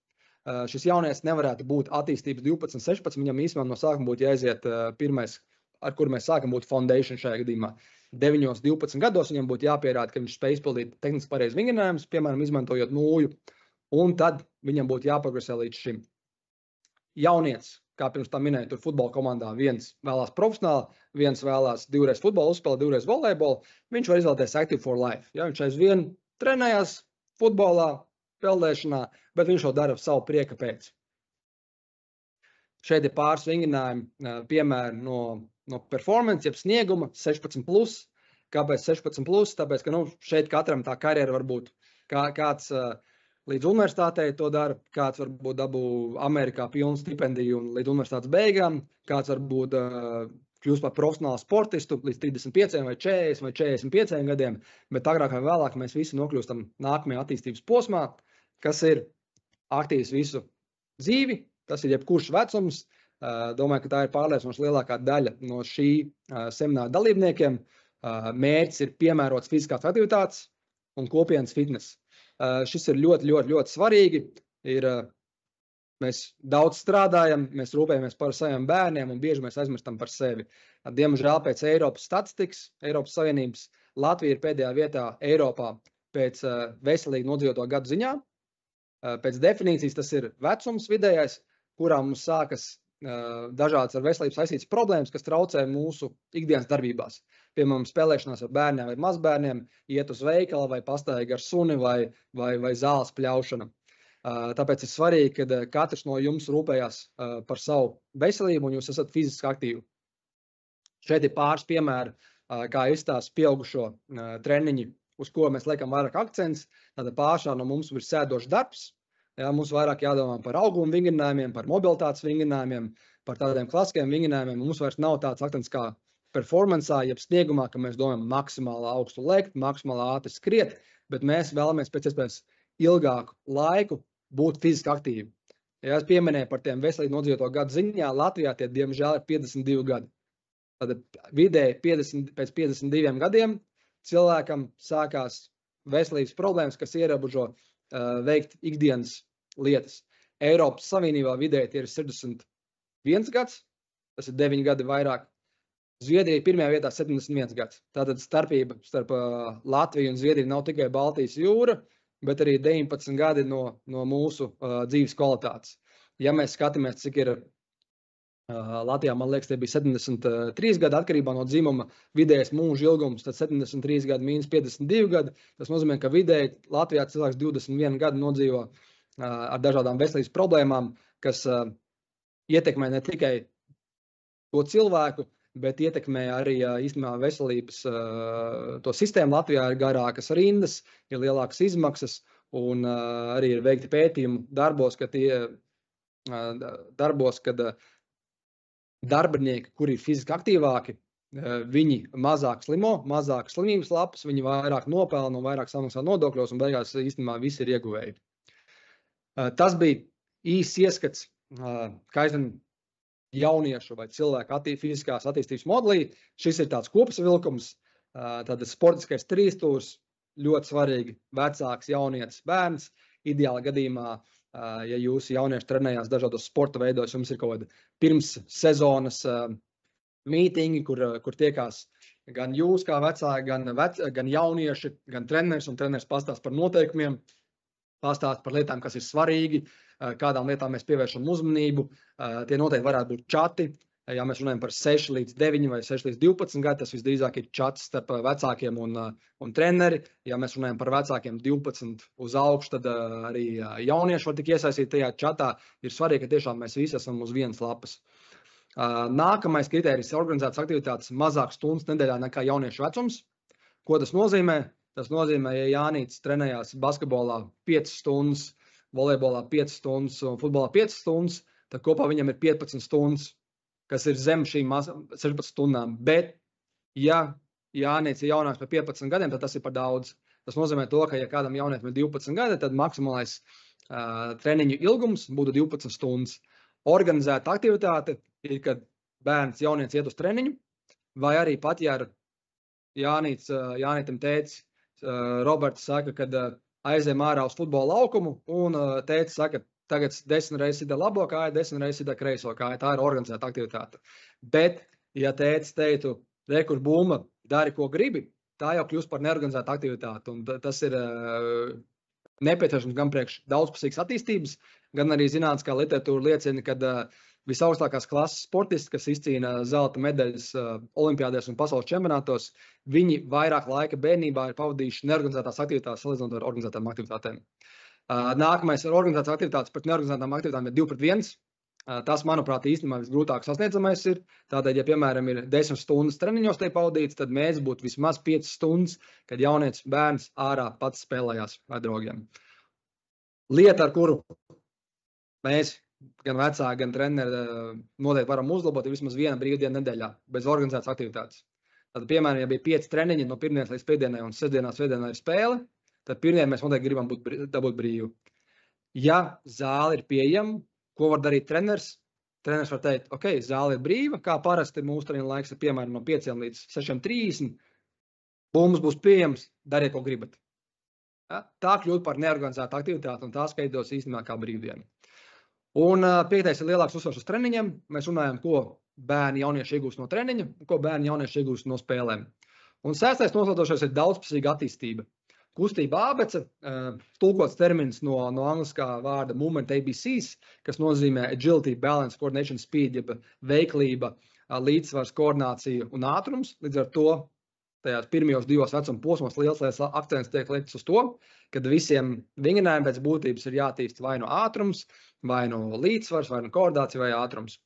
šis jaunietis nevarētu būt attīstības 12, 16, viņam īstenībā no sākuma būtu jāiziet pirmais, ar kuru mēs sākam būt foundation šajā gadījumā. 9, 12 gados viņam būtu jāpierāda, ka viņš spēj izpildīt tehniski pareizi vingrinājumus, piemēram, izmantojot nūju, un tad viņam būtu jāprogresē līdz šim. Jaunietis, kā pirms tam minēju, tur futbola komandā viens vēlās profesionāli, viens vēlās 2 reiz futbolu uzspēlēt, 2 reiz volejbolu, viņš var izvēlēties Active for Life. Ja, viņš aizvien trenējās futbolā, peldēšanā, bet viņš to dara savu prieka pēc. Šeit ir pāris vingrinājumi, piemēri no performance, jeb snieguma, 16+. Kāpēc 16+? Tāpēc, ka šeit katram tā karjera var būt. Kāds līdz universitātei to dara, kāds varbūt dabū Amerikā pilnu stipendiju un līdz universitātes beigām, kāds varbūt kļūst par profesionālu sportistu līdz 35 vai 40 vai 45 gadiem, bet agrāk vai vēlāk mēs visi nokļūstam nākamajā attīstības posmā, kas ir aktīvs visu dzīvi, tas ir jebkurš vecums. Domāju, ka tā ir pārliecinoši lielākā daļa no šī semināra dalībniekiem. Mērķis ir piemērots fiziskās aktivitātes un kopienas fitness. Šis ir ļoti svarīgi. Ir Mēs daudz strādājam, mēs rūpējamies par saviem bērniem un bieži mēs aizmirstam par sevi. Diemžēl pēc Eiropas statistikas, Eiropas Savienības, Latvija ir pēdējā vietā Eiropā pēc veselīgi nodzīvoto gadu ziņā. Pēc definīcijas tas ir vecums vidējais, kurā mums sākas dažādas ar veselību saistītas problēmas, kas traucē mūsu ikdienas darbībās. Piemēram, spēlēšanās ar bērniem vai mazbērniem, iet uz veikalu vai pastaigi ar suni vai zāles pļaušana. Tāpēc ir svarīgi, ka katrs no jums rūpējās par savu veselību un jūs esat fiziski aktīvi. Šeit ir pāris piemēri, kā izstāsta pieaugušo treniņi, uz ko mēs liekam vairāk akcents. Tātad pārsvarā no mums ir sēdošs darbs. Mums vairāk jādomā par auguma vingrinājumiem, par mobilitātes vingrinājumiem, par tādiem klasiskiem vingrinājumiem. Mums vairs nav tāds akcents kā performansā, jeb sniegumā, ka mēs domājam maksimāli augstu lekt, maksimāli ātri skriet, bet mēs vēlamies pēc iespējas ilgāku laiku būt fiziski aktīvi. Ja es pieminēju par tiem veselīgi nodzīvoto gadu ziņā, Latvijā tie diemžēl ir 52 gadi. Tad vidēji pēc 52 gadiem cilvēkam sākās veselības problēmas, kas ierobežo veikt ikdienas lietas. Eiropas Savienībā vidēji tie ir 61 gads, tas ir 9 gadi vairāk. Zviedrija pirmajā vietā 71 gads. Tātad starpība starp Latviju un Zviedriju nav tikai Baltijas jūra, bet arī 19 gadi no mūsu dzīves kvalitātes. Ja mēs skatāmies, cik ir Latvijā, man liekas, tie bija 73 gadi atkarībā no dzimuma vidējais mūža ilgums, tad 73 gadi mīnus 52 gadi. Tas nozīmē, ka vidēji Latvijā cilvēks 21 gadu nodzīvo ar dažādām veselības problēmām, kas ietekmē ne tikai to cilvēku, bet ietekmē arī īstenībā veselības to sistēmu. Latvijā ir garākas rindas, ir lielākas izmaksas un arī ir veikti pētījumi darbos, kad darbinieki, kuri ir fiziski aktīvāki, viņi mazāk slimo, mazāk slimības lapas, viņi vairāk nopelna un vairāk samaksā nodokļos un beigās īstenībā visi ir ieguvēji. Tas bija īsts ieskats, kā es zinu, jauniešu vai cilvēku fiziskās attīstības modelī. Šis ir tāds kopsavilkums, tad sportiskais trīsstūrs, ļoti svarīgi vecāks jaunietis bērns. Ideāla gadījumā, ja jūsu jaunieši trenējās dažādos sporta veidos, jums ir kaut kāda pirms sezonas mītingi, kur tiekās gan jūs kā vecāki, gan jaunieši, gan treneris, un treneris pastāst par noteikumiem, pastāst par lietām, kas ir svarīgi, kādām lietām mēs pievēršam uzmanību. Tie noteikti varētu būt čati. Ja mēs runājam par 6 līdz 9 vai 6 līdz 12 gadu, tas visdrīzāk ir čats starp vecākiem un treneri. Ja mēs runājam par vecākiem 12 uz augšu, tad arī jaunieši var tik iesaistīt tajā čatā. Ir svarīgi, ka tiešām mēs visi esam uz vienas lapas. Nākamais kriterijs ir organizētas aktivitātes mazāk stundas nedēļā nekā jauniešu vecums. Ko tas nozīmē? Tas nozīmē, ja Jānītis trenējās basketbolā 5 stundas, volejbolā 5 stundas un futbolā 5 stundas, tad kopā viņam ir 15 stundas, kas ir zem šīm 16 stundām. Bet, ja Jānītis ir jaunāks par 15 gadiem, tad tas ir par daudz. Tas nozīmē to, ka ja kādam jaunietim ir 12 gadi, tad maksimālais treniņu ilgums būtu 12 stundas. Organizēta aktivitāte ir, kad bērns jaunietis iet uz treniņu, vai arī pat, ja Jānītam tētis Roberts saka, kad aizējam ārā uz futbola laukumu, un tētis saka, tagad 10 reizes ida labo kāju, 10 reizes ida kreiso kāju. Tā ir organizēta aktivitāte. Bet, ja tētis teiktu, kur bumba, dari, ko gribi, tā jau kļūst par neorganizētu aktivitāti. Un tas ir nepieciešams gan priekš daudzpusīgas attīstības, gan arī zinātniskā literatūra liecina, ka visaugstākās klases sportisti, kas izcīna zelta medaļas olimpiādēs un pasaules čempionātos, viņi vairāk laika bērnībā ir pavadījuši neorganizētās aktivitātes salīdzinot ar organizētām aktivitātēm. Nākamais ar organizētās aktivitātes pret neorganizētām aktivitātēm ir 2-1. Tas, manuprāt, īstenībā visgrūtāk sasniedzamais ir. Tātad, ja, piemēram, ir 10 stundas treniņos tiek pavadīts, tad mēs būtu vismaz 5 stundas, kad jaunietis bērns ārā pats spēlējās ar draugiem. Lieta, ar kuru mēs, gan vecāki, gan treneri, noteikti varam uzlabot, ir vismaz viena brīvdiena nedēļā, bez organizētas aktivitātes. Tad, piemēram, ja bija 5 treniņi no pirmdienas līdz pēcdienai un svētdienā ir spēle, tad pirmdien mēs noteikti gribam dabūt brīvu. Ja zāle ir pieejama, ko var darīt treneris? Treneris var teikt, ok, zāle ir brīva, kā parasti mūsu treniņa laiks ir piemēram no 5 līdz 6:30. Mums būs pieejams, dariet, ko gribat. Ja? Tā kļūt par neorganizētu aktivitāti un tā skaitos īstenībā kā brīvdiena. Un 5. ir lielāks uzsvars uz treniņiem. Mēs runājam, ko bērni jaunieši iegūst no treniņa un ko bērni jaunieši iegūst no spēlēm. Un 6. noslēdzošais ir daudzpusīga attīstība. Kustība abece, tulkots termins no angliskā vārda movement ABCs, kas nozīmē agility, balance, coordination, speed, jeb veiklība, līdzsvars, koordinācija un ātrums. Līdz ar to tajās pirmajos 2 vecuma posmos liels akcents tiek likts uz to, kad visiem vingrinājumiem pēc būtības ir jātīst vai no ātrums, vai no līdzsvars, vai no koordinācija, vai ātrums.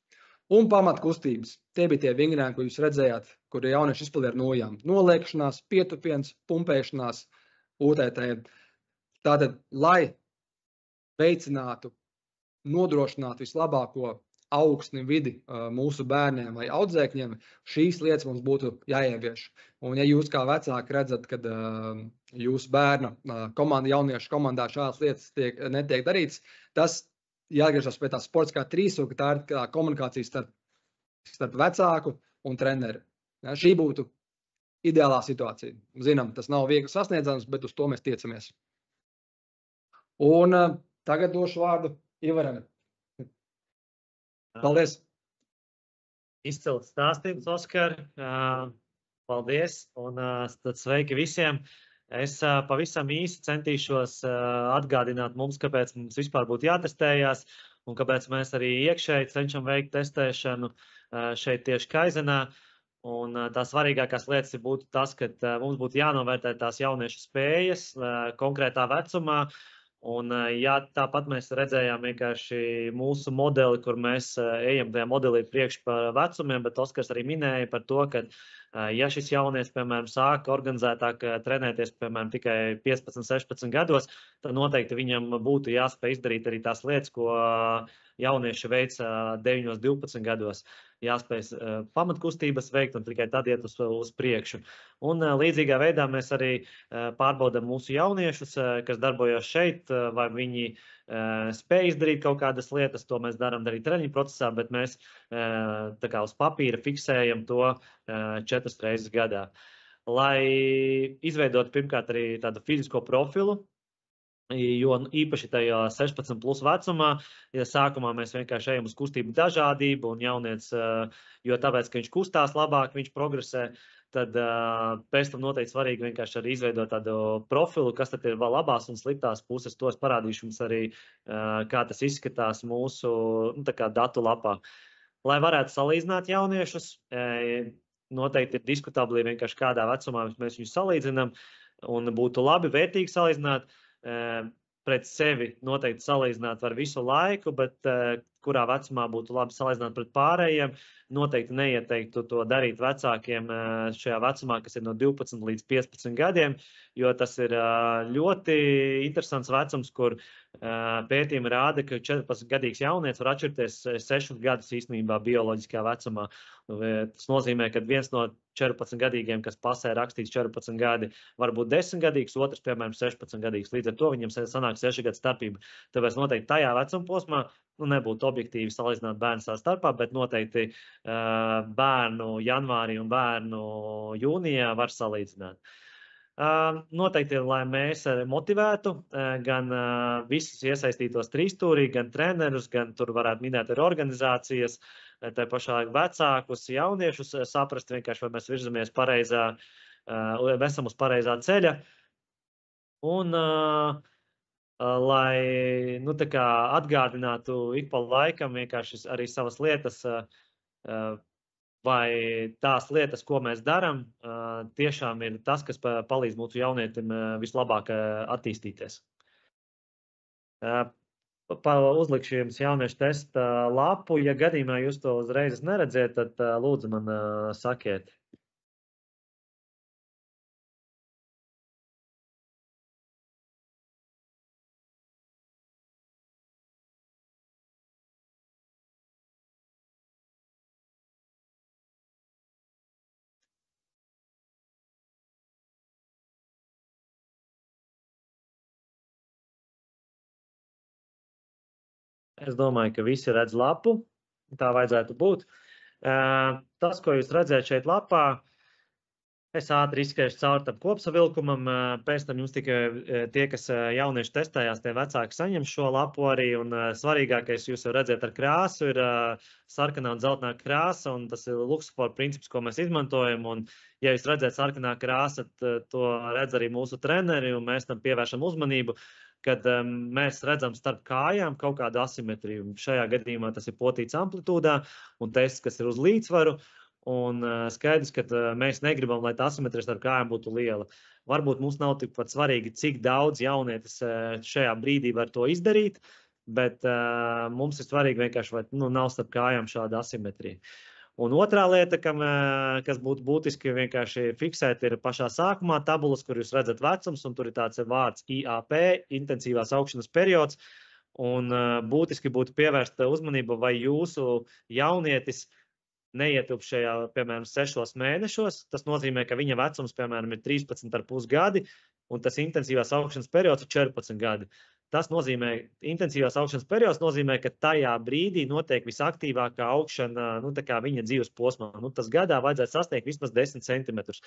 Un pamatkustības. Tie bija tie vingrinājumi, ko jūs redzējāt, kur jaunieši izpildīja ar nojām. Noliekšanās, pietupiens, pumpēšanās, UTT. Tātad, lai veicinātu, nodrošinātu vislabāko augsni vidi mūsu bērniem vai audzēkņiem, šīs lietas mums būtu jāievieš. Un ja jūs kā vecāki redzat, kad jūsu bērna jauniešu komandā šādas lietas netiek darīts, tas jāatgriežas pie tā sportiskā trīsstūra, ka tā ir komunikācija starp vecāku un treneri. Ja, šī būtu ideālā situācija. Zinām, tas nav viegli sasniedzams, bet uz to mēs tiecamies. Un tagad došu vārdu Ivaram. Paldies! Izcils stāstījums, Oskar. Paldies un tad sveiki visiem. Es pavisam īsi centīšos atgādināt mums, kāpēc mums vispār būtu jātestējās un kāpēc mēs arī iekšēji cenšam veikt testēšanu šeit tieši Kaizenā. Un tās svarīgākās lietas būtu tas, ka mums būtu jānovērtē tās jauniešu spējas konkrētā vecumā. Un, ja tāpat mēs redzējām vienkārši mūsu modeli, kur mēs ejam tajā modelī priekš par vecumiem, bet Oskars arī minēja par to, ka ja šis jaunietis, piemēram, sāk organizētāk trenēties, piemēram, tikai 15, 16 gados, tad noteikti viņam būtu jāspēj izdarīt arī tās lietas, ko jaunieši veic 9, 12 gados. Jāspēj pamatkustības veikt un tikai tad iet uz priekšu. Un līdzīgā veidā mēs arī pārbaudām mūsu jauniešus, kas darbojas šeit, vai viņi spēj izdarīt kaut kādas lietas, to mēs darām arī treniņu procesā, bet mēs tā kā uz papīra fiksējam to 4 reizes gadā. Lai izveidot pirmkārt arī tādu fizisko profilu, jo īpaši tajā 16 plus vecumā, ja sākumā mēs vienkārši ejam uz kustību dažādību un jaunietis, jo tāpēc, ka viņš kustās labāk, viņš progresē, tad pēc tam noteikti svarīgi vienkārši arī izveidot tādu profilu, kas tad ir vēl labās un sliktās puses. To es parādīšu jums arī, kā tas izskatās mūsu datu lapā. Lai varētu salīdzināt jauniešus, noteikti ir diskutabli vienkārši kādā vecumā mēs viņus salīdzinām un būtu labi, vērtīgi salīdzināt. Pret sevi noteikti salīdzināt var visu laiku, bet kurā vecumā būtu labi salīdzināt pret pārējiem. Noteikti neieteiktu to darīt vecākiem šajā vecumā, kas ir no 12 līdz 15 gadiem, jo tas ir ļoti interesants vecums, kur pētījumi rāda, ka 14-gadīgs jaunietis var atšķirties 6 gadus īstenībā bioloģiskā vecumā. Tas nozīmē, ka viens no 14-gadīgiem, kas pasē rakstīts 14 gadi, var būt 10-gadīgs, otrs, piemēram, 16-gadīgs. Līdz ar to viņam sanāk 6 gadu starpība. Tāpēc noteikti tajā vecuma posmā nebūtu objektīvi salīdzināt bērnu savā starpā, bet noteikti bērnu janvārī un bērnu jūnijā var salīdzināt. Noteikti, lai mēs motivētu gan visus iesaistītos trīsstūrī, gan trenerus, gan tur varētu minēt arī organizācijas, tā pašā vecākus, jauniešus saprast vienkārši, vai mēs virzamies pareizā, esam uz pareizā ceļa. Un, lai, tā kā atgādinātu ik pa laikam vienkārši arī savas lietas, vai tās lietas, ko mēs darām, tiešām ir tas, kas palīdz mūsu jaunietim vislabāk attīstīties. Uzlikšu jums jauniešu testa lapu. Ja gadījumā jūs to uzreiz neredziet, tad lūdzu man sakiet. Es domāju, ka visi redz lapu, tā vajadzētu būt. Tas, ko jūs redzēt šeit lapā, Es ātri izskriešu cauri tam kopsavilkumam, pēc tam jums tikai tie, kas jaunieši testējās, tie vecāki saņem šo lapu arī, un svarīgākais jūs jau redzēt ar krāsu ir sarkanā un dzeltenā krāsa, un tas ir Luxofor princips, ko mēs izmantojam, un ja jūs redzēt sarkanā krāsa, to redz arī mūsu treneri, un mēs tam pievēršam uzmanību, kad mēs redzam starp kājām kaut kādu asimetriju. Šajā gadījumā tas ir potīts amplitūdā, un tests, kas ir uz līdzsvaru, un skaidrs, ka mēs negribam, lai tā asimetrija starp kājām būtu liela. Varbūt mums nav tikpat svarīgi, cik daudz jaunietis šajā brīdī var to izdarīt, bet mums ir svarīgi vienkārši, vai nav starp kājām šāda asimetrija. Un otrā lieta, kas būtu būtiski vienkārši fiksēt, ir pašā sākumā tabulas, kur jūs redzat vecums, un tur ir tāds vārds IAP, intensīvās augšanas periods, un būtiski būtu pievērst uzmanību, vai jūsu jaunietis neietilp šajā, piemēram, 6 mēnešos. Tas nozīmē, ka viņa vecums, piemēram, ir 13,5 gadi, un tas intensīvās augšanas periods ir 14 gadi. Tas nozīmē, intensīvās augšanas periods nozīmē, ka tajā brīdī notiek visaktīvākā augšana, tā kā viņa dzīves posmā. Tas gadā vajadzētu sasniegt vismaz 10 centimetrus.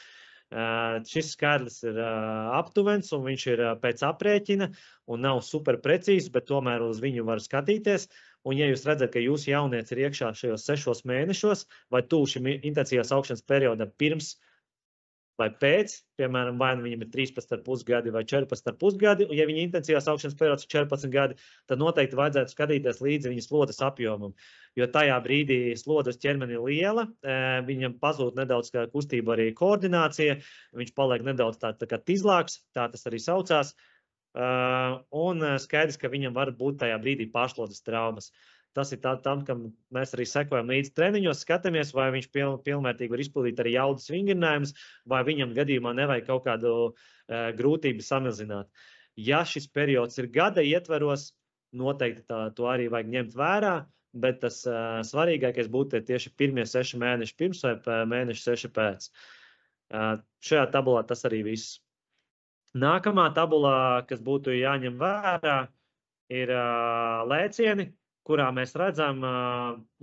Šis skaidrs ir aptuvens, un viņš ir pēc aprēķina, un nav super precīzs, bet tomēr uz viņu var skatīties. Un, ja jūs redzat, ka jūsu jaunieci ir iekšā šajos 6 mēnešos, vai tuvu šim intensīvās augšanas periodam pirms vai pēc, piemēram, vai viņam ir 13,5 gadi vai 14,5 gadi, un ja viņa intensīvās augšanas periods ir 14 gadi, tad noteikti vajadzētu skatīties līdzi viņa slodes apjomam. Jo tajā brīdī slode uz ķermeni ir liela, viņam pazūd nedaudz kustība arī koordinācija, viņš paliek nedaudz tā kā tizlāks, tā tas arī saucās. Un skaidrs, ka viņam var būt tajā brīdī pārslodzes traumas. Tas ir tam, kam mēs arī sekojam līdz treniņos, skatāmies, vai viņš pilnvērtīgi var izpildīt arī jaudas vingrinājumus, vai viņam gadījumā nevajag kaut kādu grūtību samazināt. Ja šis periods ir gada ietveros, noteikti to arī vajag ņemt vērā, bet tas svarīgākais būtu tieši pirmie 6 mēneši pirms vai mēneši 6 pēc. Šajā tabulā tas arī viss. Nākamā tabulā, kas būtu jāņem vērā, ir lēcieni, kurā mēs redzam,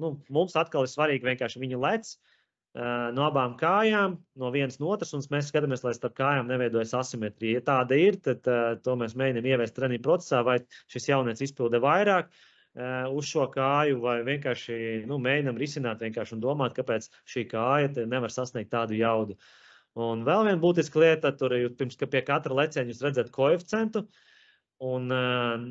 mums atkal ir svarīgi vienkārši viņa lec no abām kājām, no vienas no otras, un mēs skatāmies, lai starp kājām neveidojas asimetrija. Ja tāda ir, tad to mēs mēģinām ieviest treniņu procesā, vai šis jaunietis izpilda vairāk uz šo kāju, vai vienkārši mēģinām risināt vienkārši un domāt, kāpēc šī kāja nevar sasniegt tādu jaudu. Un vēl viena būtiska lieta, tur pirms pie katra leciena jūs redzat koeficientu, un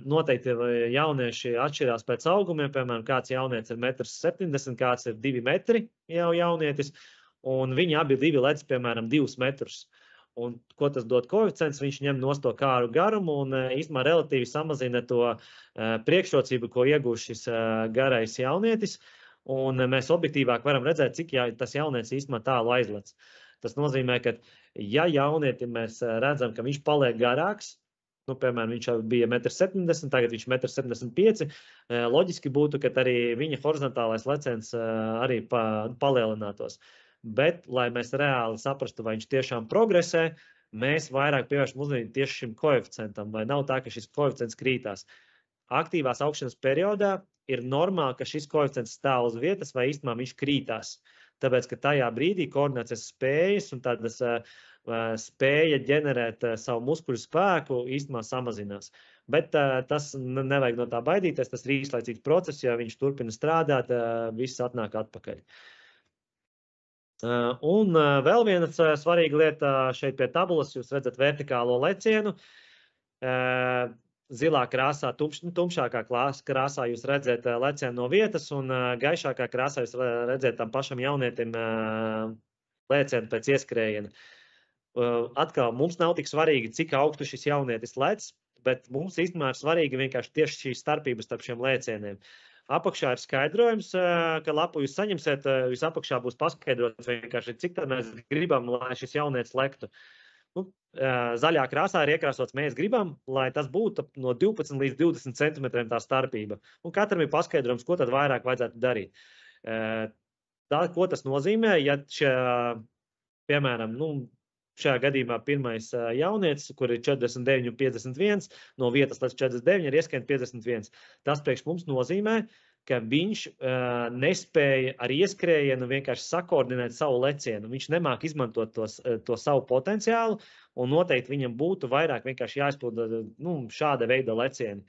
noteikti jaunieši atšķirās pēc augumiem, piemēram, kāds jaunietis ir 1,70 m, kāds ir 2 metri jau jaunietis, un viņi abi lec, piemēram, 2 metrus. Un ko tas dod koeficients, viņš ņem nost to kāru garumu un īstenībā relatīvi samazina to priekšrocību, ko iegūst šis garais jaunietis, un mēs objektīvāk varam redzēt, cik tas jaunietis īstenībā tālu aizlec. Tas nozīmē, ka ja jaunieti mēs redzam, ka viņš paliek garāks, piemēram, viņš bija 1,70 m, tagad viņš 1,75 m, loģiski būtu, ka arī viņa horizontālais leciens arī palielinātos. Bet, lai mēs reāli saprastu, vai viņš tiešām progresē, mēs vairāk pievēršam uzmanību tieši šim koeficientam, vai nav tā, ka šis koeficients krītās. Aktīvās augšanas periodā ir normāli, ka šis koeficients stāv uz vietas, vai īstenībā viņš krītās. Tāpēc, ka tajā brīdī koordinācijas spējas un tādas spēja ģenerēt savu muskuļu spēku īstenībā samazinās. Bet tas nevajag no tā baidīties, tas ir īslaicīgs process, ja viņš turpina strādāt, viss atnāk atpakaļ. Un vēl viena svarīga lieta šeit pie tabulas, jūs redzat vertikālo lecienu. Zilā krāsā, tumšākā krāsā jūs redzat lecienu no vietas, un gaišākā krāsā jūs redzat tam pašam jaunietim lecienu pēc ieskrējiena. Atkal, mums nav tik svarīgi, cik augstu šis jaunietis lec, bet mums īstenībā ir svarīgi vienkārši tieši šī starpības starp šiem lēcieniem. Apakšā ir skaidrojums, ka lapu jūs saņemsiet, jūs apakšā būs paskaidrots vienkārši, cik tad mēs gribam, lai šis jaunietis lektu. Zaļā krāsā ir iekrāsots, mēs gribam, lai tas būtu no 12 līdz 20 centimetriem tā starpība. Un katram ir paskaidrojums, ko tad vairāk vajadzētu darīt. Ko tas nozīmē, ja piemēram, šajā gadījumā pirmais jaunietis, kur ir 49,51, no vietas līdz 49 ir ieskrien 51. Tas priekš mums nozīmē, ka viņš nespēja ar ieskrējienu vienkārši sakoordinēt savu lecienu. Viņš nemāk izmantot to savu potenciālu, un noteikti viņam būtu vairāk vienkārši jāizpilda šāda veida lecieni.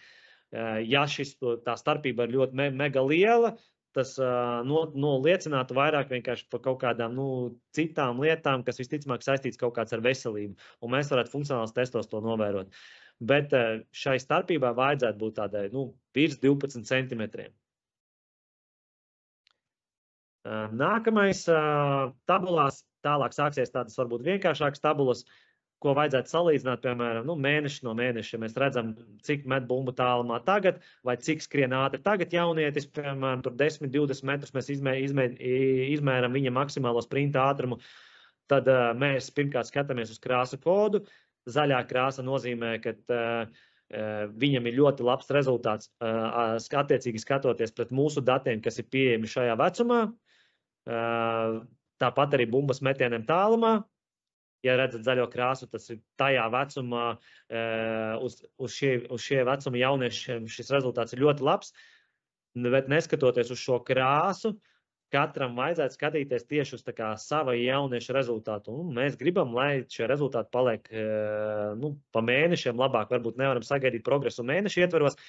Ja tā starpība ir ļoti mega liela, tas liecinātu vairāk vienkārši par kaut kādām citām lietām, kas visticamāk saistīts kaut kāds ar veselību, un mēs varētu funkcionāls testos to novērot. Bet šai starpībā vajadzētu būt tādai virs 12 centimetriem. Nākamais tabulās, tālāk sāksies tādas varbūt vienkāršākas tabulas, ko vajadzētu salīdzināt, piemēram, mēneši no mēneša. Mēs redzam, cik met bumbu tālumā tagad, vai cik skrien ātri tagad jaunietis, piemēram, tur 10-20 metrus mēs izmēram viņa maksimālo sprinta ātrumu. Tad mēs pirmkārt skatāmies uz krāsu kodu. Zaļā krāsa nozīmē, ka viņam ir ļoti labs rezultāts, attiecīgi skatoties pret mūsu datiem, kas ir pieejami šajā vecumā. Tāpat arī bumbas metieniem tālumā. Ja redzat zaļo krāsu, tas ir tajā vecumā, uz šie vecuma jauniešiem šis rezultāts ir ļoti labs, bet neskatoties uz šo krāsu, katram vajadzētu skatīties tieši uz sava jaunieša rezultātu. Un mēs gribam, lai šie rezultāti paliek pa mēnešiem labāk. Varbūt nevaram sagaidīt progresu mēnešu ietveros,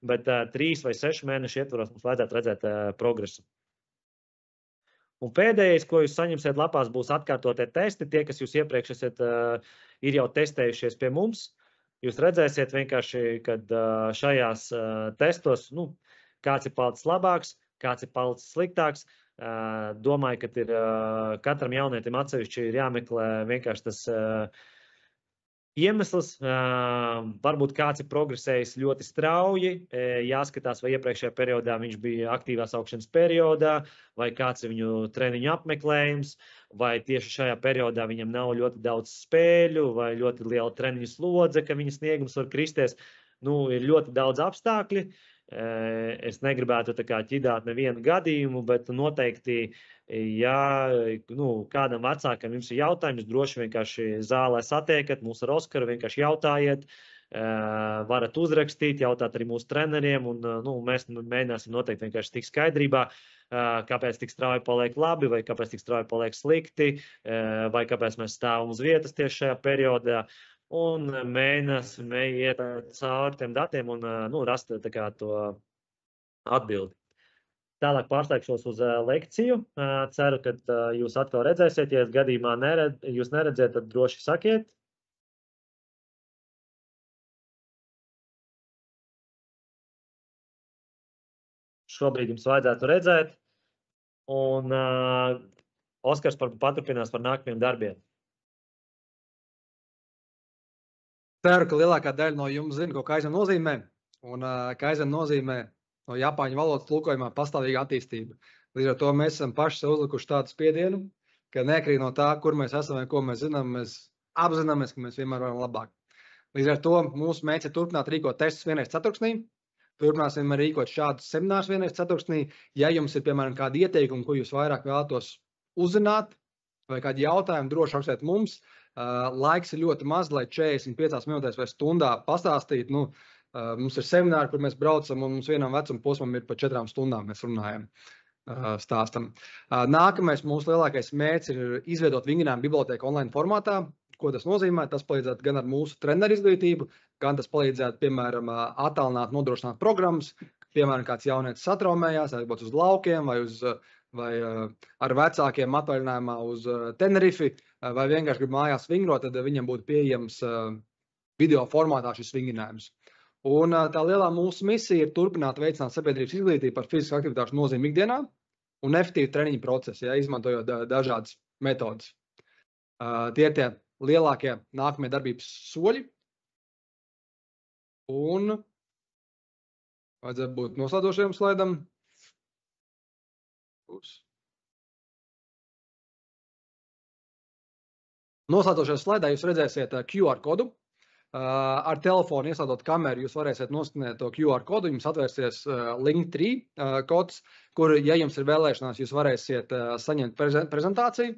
bet 3 vai 6 mēnešu ietveros mums vajadzētu redzēt progresu. Un pēdējais, ko jūs saņemsiet lapās, būs atkārtotie testi. Tie, kas jūs iepriekš ir jau testējušies pie mums, jūs redzēsiet vienkārši, kad šajās testos, kāds ir palicis labāks, kāds ir palicis sliktāks. Domāju, ka ir katram jaunietim atsevišķi ir jāmeklē vienkārši tas iemesls. Varbūt kāds ir progresējis ļoti strauji, jāskatās, vai iepriekšējā periodā viņš bija aktīvās augšanas periodā, vai kāds ir viņu treniņu apmeklējums, vai tieši šajā periodā viņam nav ļoti daudz spēļu, vai ļoti liela treniņu slodze, ka viņa sniegums var kristies. Ir ļoti daudz apstākļi. Es negribētu ķidāt nevienu gadījumu, bet noteikti, ja kādam vecākam jums ir jautājums, droši vienkārši zālē satiekat, mūs ar Oskaru vienkārši jautājiet, varat uzrakstīt, jautāt arī mūsu treneriem, un mēs mēģināsim noteikti vienkārši tikt skaidrībā, kāpēc tik strauji paliek labi, vai kāpēc tik strauji paliek slikti, vai kāpēc mēs stāvam uz vietas tieši šajā periodā. Un mēģināsim iet cauri tiem datiem un rast to atbildi. Tālāk pārslēgšos uz lekciju. Ceru, ka jūs atkal redzēsiet. Ja gadījumā jūs neredzēt, tad droši sakiet. Šobrīd jums vajadzētu redzēt. Un Oskars paturpinās par nākamajiem darbiem. Ceru, ka lielākā daļa no jums zina, ko kaizen nozīmē. Un kaizen nozīmē no japāņu valodas tulkojumā pastāvīga attīstība. Līdz ar to mēs esam paši sev uzlikuši tādu spiedienu, ka neatkarīgi no tā, kur mēs esam vai ko mēs zinām, mēs apzināmies, ka mēs vienmēr varam labāk. Līdz ar to mūsu mērķis ir turpināt rīkot testus vienreiz ceturksnī. Turpināsim arī rīkot šādus seminārus vienreiz ceturksnī. Ja jums ir, piemēram, kādi ieteikumi, ko jūs vairāk vēlatos uzzināt, vai kādi jautājumi, droši rakstiet mums. Laiks ir ļoti maz, lai 45 minūtēs vai stundā pastāstītu. Mums ir semināri, kur mēs braucam, un mums vienam vecuma posmam ir pa 4 stundām mēs runājam, stāstam. Nākamais mūsu lielākais mērķis ir izveidot vingrinājumu bibliotēku online formātā. Ko tas nozīmē? Tas palīdzētu gan ar mūsu treneru izglītību, gan tas palīdzētu, piemēram, attālināt, nodrošināt programmas. Piemēram, kāds jaunietis satraumējās, aizbrauc uz laukiem vai ar vecākiem atvaļinājumā uz Tenerifi, vai vienkārši grib mājās vingrot, tad viņam būtu pieejams video formātā šis vingrinājums. Un tā lielā mūsu misija ir turpināt veicināt sabiedrības izglītību par fizisku aktivitāšu nozīmi ikdienā un efektīvu treniņu procesu, izmantojot dažādas metodas. Tie ir tie lielākie nākamie darbības soļi. Un vajadzētu būt noslēdzošajam slaidam. Noslēdzošajā slaidā jūs redzēsiet QR kodu. Ar telefonu ieslēdzot kameru, jūs varēsiet noskanēt to QR kodu. Jums atvērsies Linktree kods, kur, ja jums ir vēlēšanās, jūs varēsiet saņemt prezentāciju,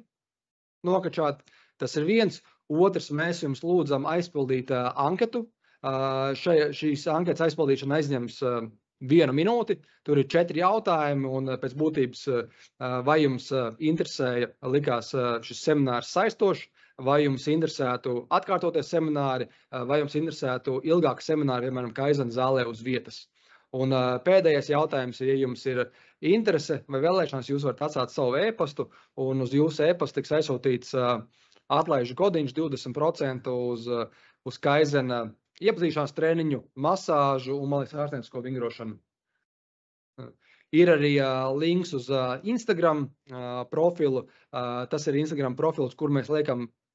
nokačāt. Tas ir viens. Otrs, mēs jums lūdzam aizpildīt anketu. Šīs anketas aizpildīšana aizņems 1 minūti. Tur ir 4 jautājumi, un pēc būtības vai jums interesēja, likās šis seminārs saistošs, vai jums interesētu atkārtoties semināri, vai jums interesētu ilgāku semināru, piemēram, Kaizen zālē uz vietas. Un pēdējais jautājums, ja jums ir interese vai vēlēšanās, jūs varat atstāt savu e-pastu, un uz jūsu e-pastu tiks aizsūtīts atlaižu kodiņš 20% uz Kaizen iepazīšanās treniņu, masāžu un, man liekas, ārstniecisko vingrošanu. Ir arī links uz Instagram profilu. Tas ir Instagram profils, kur mēs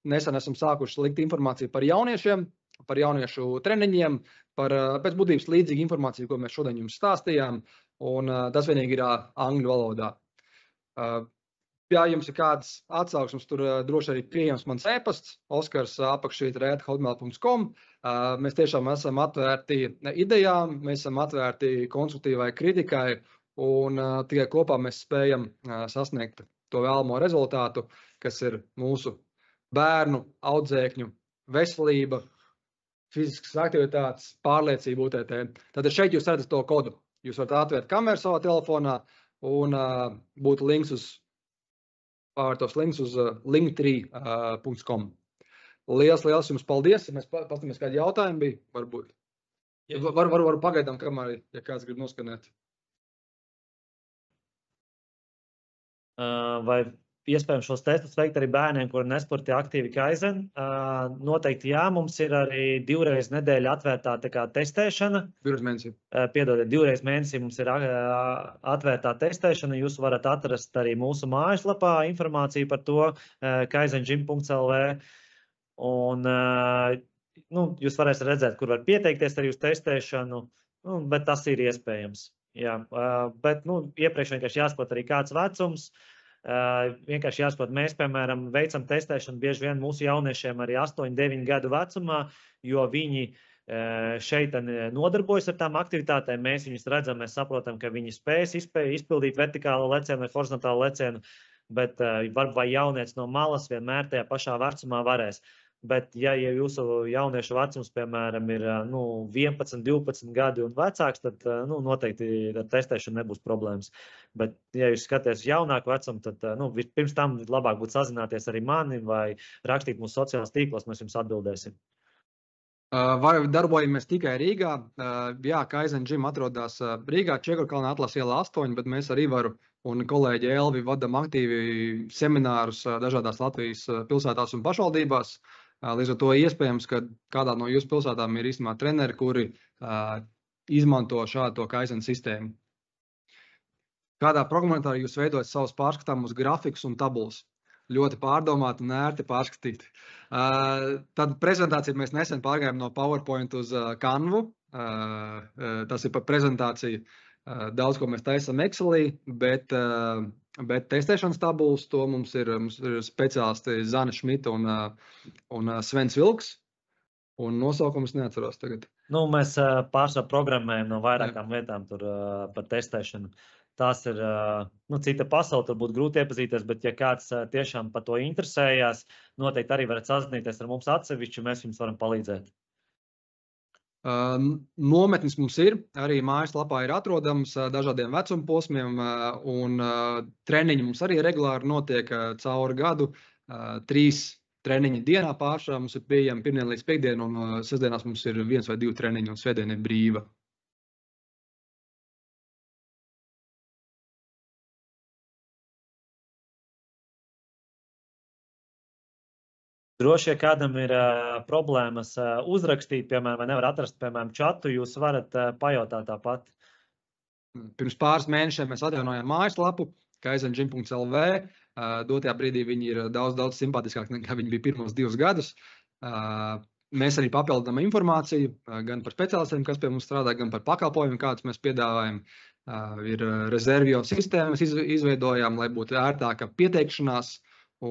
nesen esam sākuši likt informāciju par jauniešiem, par jauniešu treniņiem, par pēc būtības līdzīgu informāciju, ko mēs šodien jums stāstījām, un tas vienīgi ir angļu valodā. Ja jums ir kādas atsauksmes, tur droši arī pieejams mans e-pasts, oskars@hotmail.com. Mēs tiešām esam atvērti idejām, mēs esam atvērti konstruktīvai kritikai, un tikai kopā mēs spējam sasniegt to vēlamo rezultātu, kas ir mūsu bērnu, audzēkņu veselība, fiziskas aktivitātes, pārliecība UTT. Tad šeit jūs redzat to kodu. Jūs varat atvērt kameru savā telefonā un būtu links uz linktree.com. Liels jums paldies. Mēs paskatāmies, kādi jautājumi bija, varbūt. Varu pagaidām, kamēr, ja kāds grib noskanēt. Vai iespējams šos testus veikt arī bērniem, kuri nesportē aktīvi Kaizen? Noteikti jā, mums ir arī 2 reizes nedēļā atvērtā testēšana. 2 mēnesī. Piedodiet, 2 reizes mēnesī mums ir atvērtā testēšana. Jūs varat atrast arī mūsu mājaslapā informāciju par to, kaizengym.lv. Un jūs varēsiet redzēt, kur var pieteikties arī uz testēšanu, bet tas ir iespējams. Jā, bet iepriekš vienkārši jāsaprot arī kāds vecums. Vienkārši jāsaprot, mēs, piemēram, veicam testēšanu bieži vien mūsu jauniešiem arī 8-9 gadu vecumā, jo viņi šeit nodarbojas ar tām aktivitātēm. Mēs viņus redzam, mēs saprotam, ka viņi spēs izpildīt vertikālu lecienu vai horizontālu lecienu, bet vai jaunietis no malas vienmēr tajā pašā vecumā varēs. Bet, ja jūsu jauniešu vecums, piemēram, ir 11, 12 gadi un vecāks, tad noteikti ar testēšanu nebūs problēmas. Bet, ja jūs skatāties jaunāku vecumu, tad pirms tam labāk būtu sazināties arī mani vai rakstīt mūsu sociālās tīklos, mēs jums atbildēsim. Vai darbojamies tikai Rīgā? Jā, Kaizen Gym atrodas Rīgā, Čiekurkalnā Atlas ielā 8, bet mēs ar Ivaru un kolēģi Elvi vadam aktīvi seminārus dažādās Latvijas pilsētās un pašvaldībās. Līdz ar to iespējams, ka kādā no jūsu pilsētām ir īstenībā treneri, kuri izmanto šādu Kaizen sistēmu. Kādā programmatūrā jūs veidojat savus pārskatāmus grafikus un tabulas? Ļoti pārdomāti un ērti pārskatīti. Tad prezentāciju mēs nesen pārgājām no PowerPoint uz Canvu. Tas ir par prezentāciju. Daudz, ko mēs taisam Excelī, bet testēšanas tabulas, to mums ir speciālisti Zana Šmita un Svens Vilks, un nosaukums neatceros tagad. Mēs pārsvarā programmējam no vairākām lietām tur par testēšanu. Tās ir cita pasaule, tur būtu grūti iepazīties, bet ja kāds tiešām par to interesējās, noteikti arī varat sazināties ar mums atsevišķi, mēs jums varam palīdzēt. Nometnes mums ir, arī mājaslapā ir atrodams dažādiem vecuma posmiem, un treniņi mums arī regulāri notiek cauri gadu. 3 treniņi dienā pārsvarā mums ir pieejami pirmdien līdz piekdien, un sestdienās mums ir 1 vai 2 treniņi, un svētdiena ir brīva. Droši, ja kādam ir problēmas uzrakstīt, piemēram, vai nevar atrast, piemēram, čatu, jūs varat pajautāt tāpat. Pirms pāris mēnešiem mēs atjaunojām mājaslapu, kaizengym.lv. Dotajā brīdī viņi ir daudz simpātiskāki nekā viņi bija pirmos 2 gadus. Mēs arī papildinām informāciju gan par speciālistiem, kas pie mums strādā, gan par pakalpojumiem, kādus mēs piedāvājam. Ir rezervju sistēmas izveidojām, lai būtu ērtāka pieteikšanās,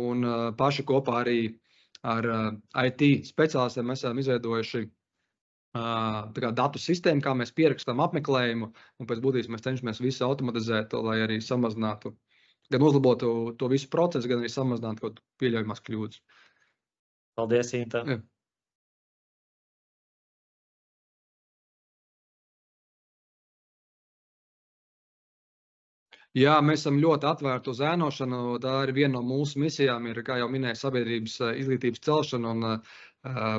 un paši kopā arī ar IT speciālistiem esam izveidojuši datu sistēmu, kā mēs pierakstām apmeklējumu, un pēc būtības mēs cenšamies visu automatizēt, lai arī samazinātu, gan uzlabotu to visu procesu, gan arī samazinātu kaut pieļaujamās kļūdas. Paldies, Inta! Jā. Jā, mēs esam ļoti atvērti uz ēnošanu. Tā ir viena no mūsu misijām, ir, kā jau minēju, sabiedrības izglītības celšana.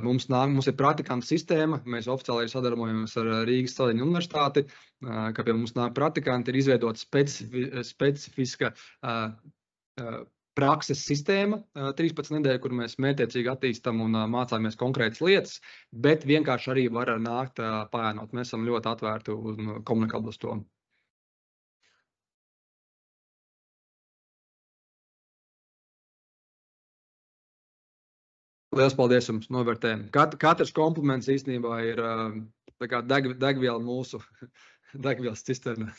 Mums ir praktikantu sistēma. Mēs oficiāli sadarbojamies ar Rīgas Stradiņu universitāti, ka pie mums nāk praktikanti, ir izveidota specifiska prakses sistēma 13 nedēļu, kur mēs mērķiecīgi attīstam un mācāmies konkrētas lietas, bet vienkārši arī var nākt paēnot. Mēs esam ļoti atvērti un komunikabli uz to. Liels paldies jums, novērtējam. Katrs kompliments īstenībā ir tā kā degviela mūsu degvielas cisternē.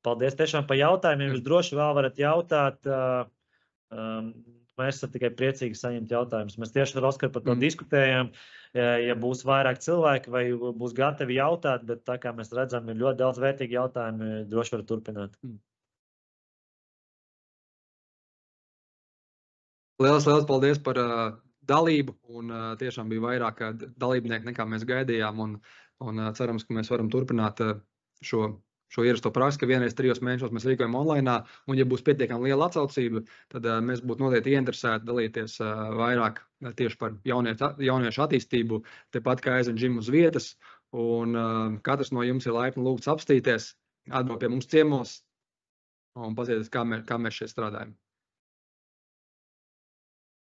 Paldies tiešām par jautājumiem. Jūs droši vēl varat jautāt. Mēs esam tikai priecīgi saņemt jautājumus. Mēs tieši ar Oskaru par to diskutējām. Ja būs vairāk cilvēki vai būs gatavi jautāt, bet tā kā mēs redzam, ir ļoti daudz vērtīgi jautājumi, droši var turpināt. Liels paldies par dalību, un tiešām bija vairāk dalībnieku nekā mēs gaidījām, un cerams, ka mēs varam turpināt šo ierasto praksi, ka vienreiz 3 mēnešos mēs rīkojam online, un ja būs pietiekami liela atsaucība, tad mēs būtu noteikti ieinteresēti dalīties vairāk tieši par jauniešu attīstību, tepat kā Aizen Gym uz vietas, un katrs no jums ir laipni lūgts apstīties, atbraukt pie mums ciemos un paskatīties, kā mēs šeit strādājam.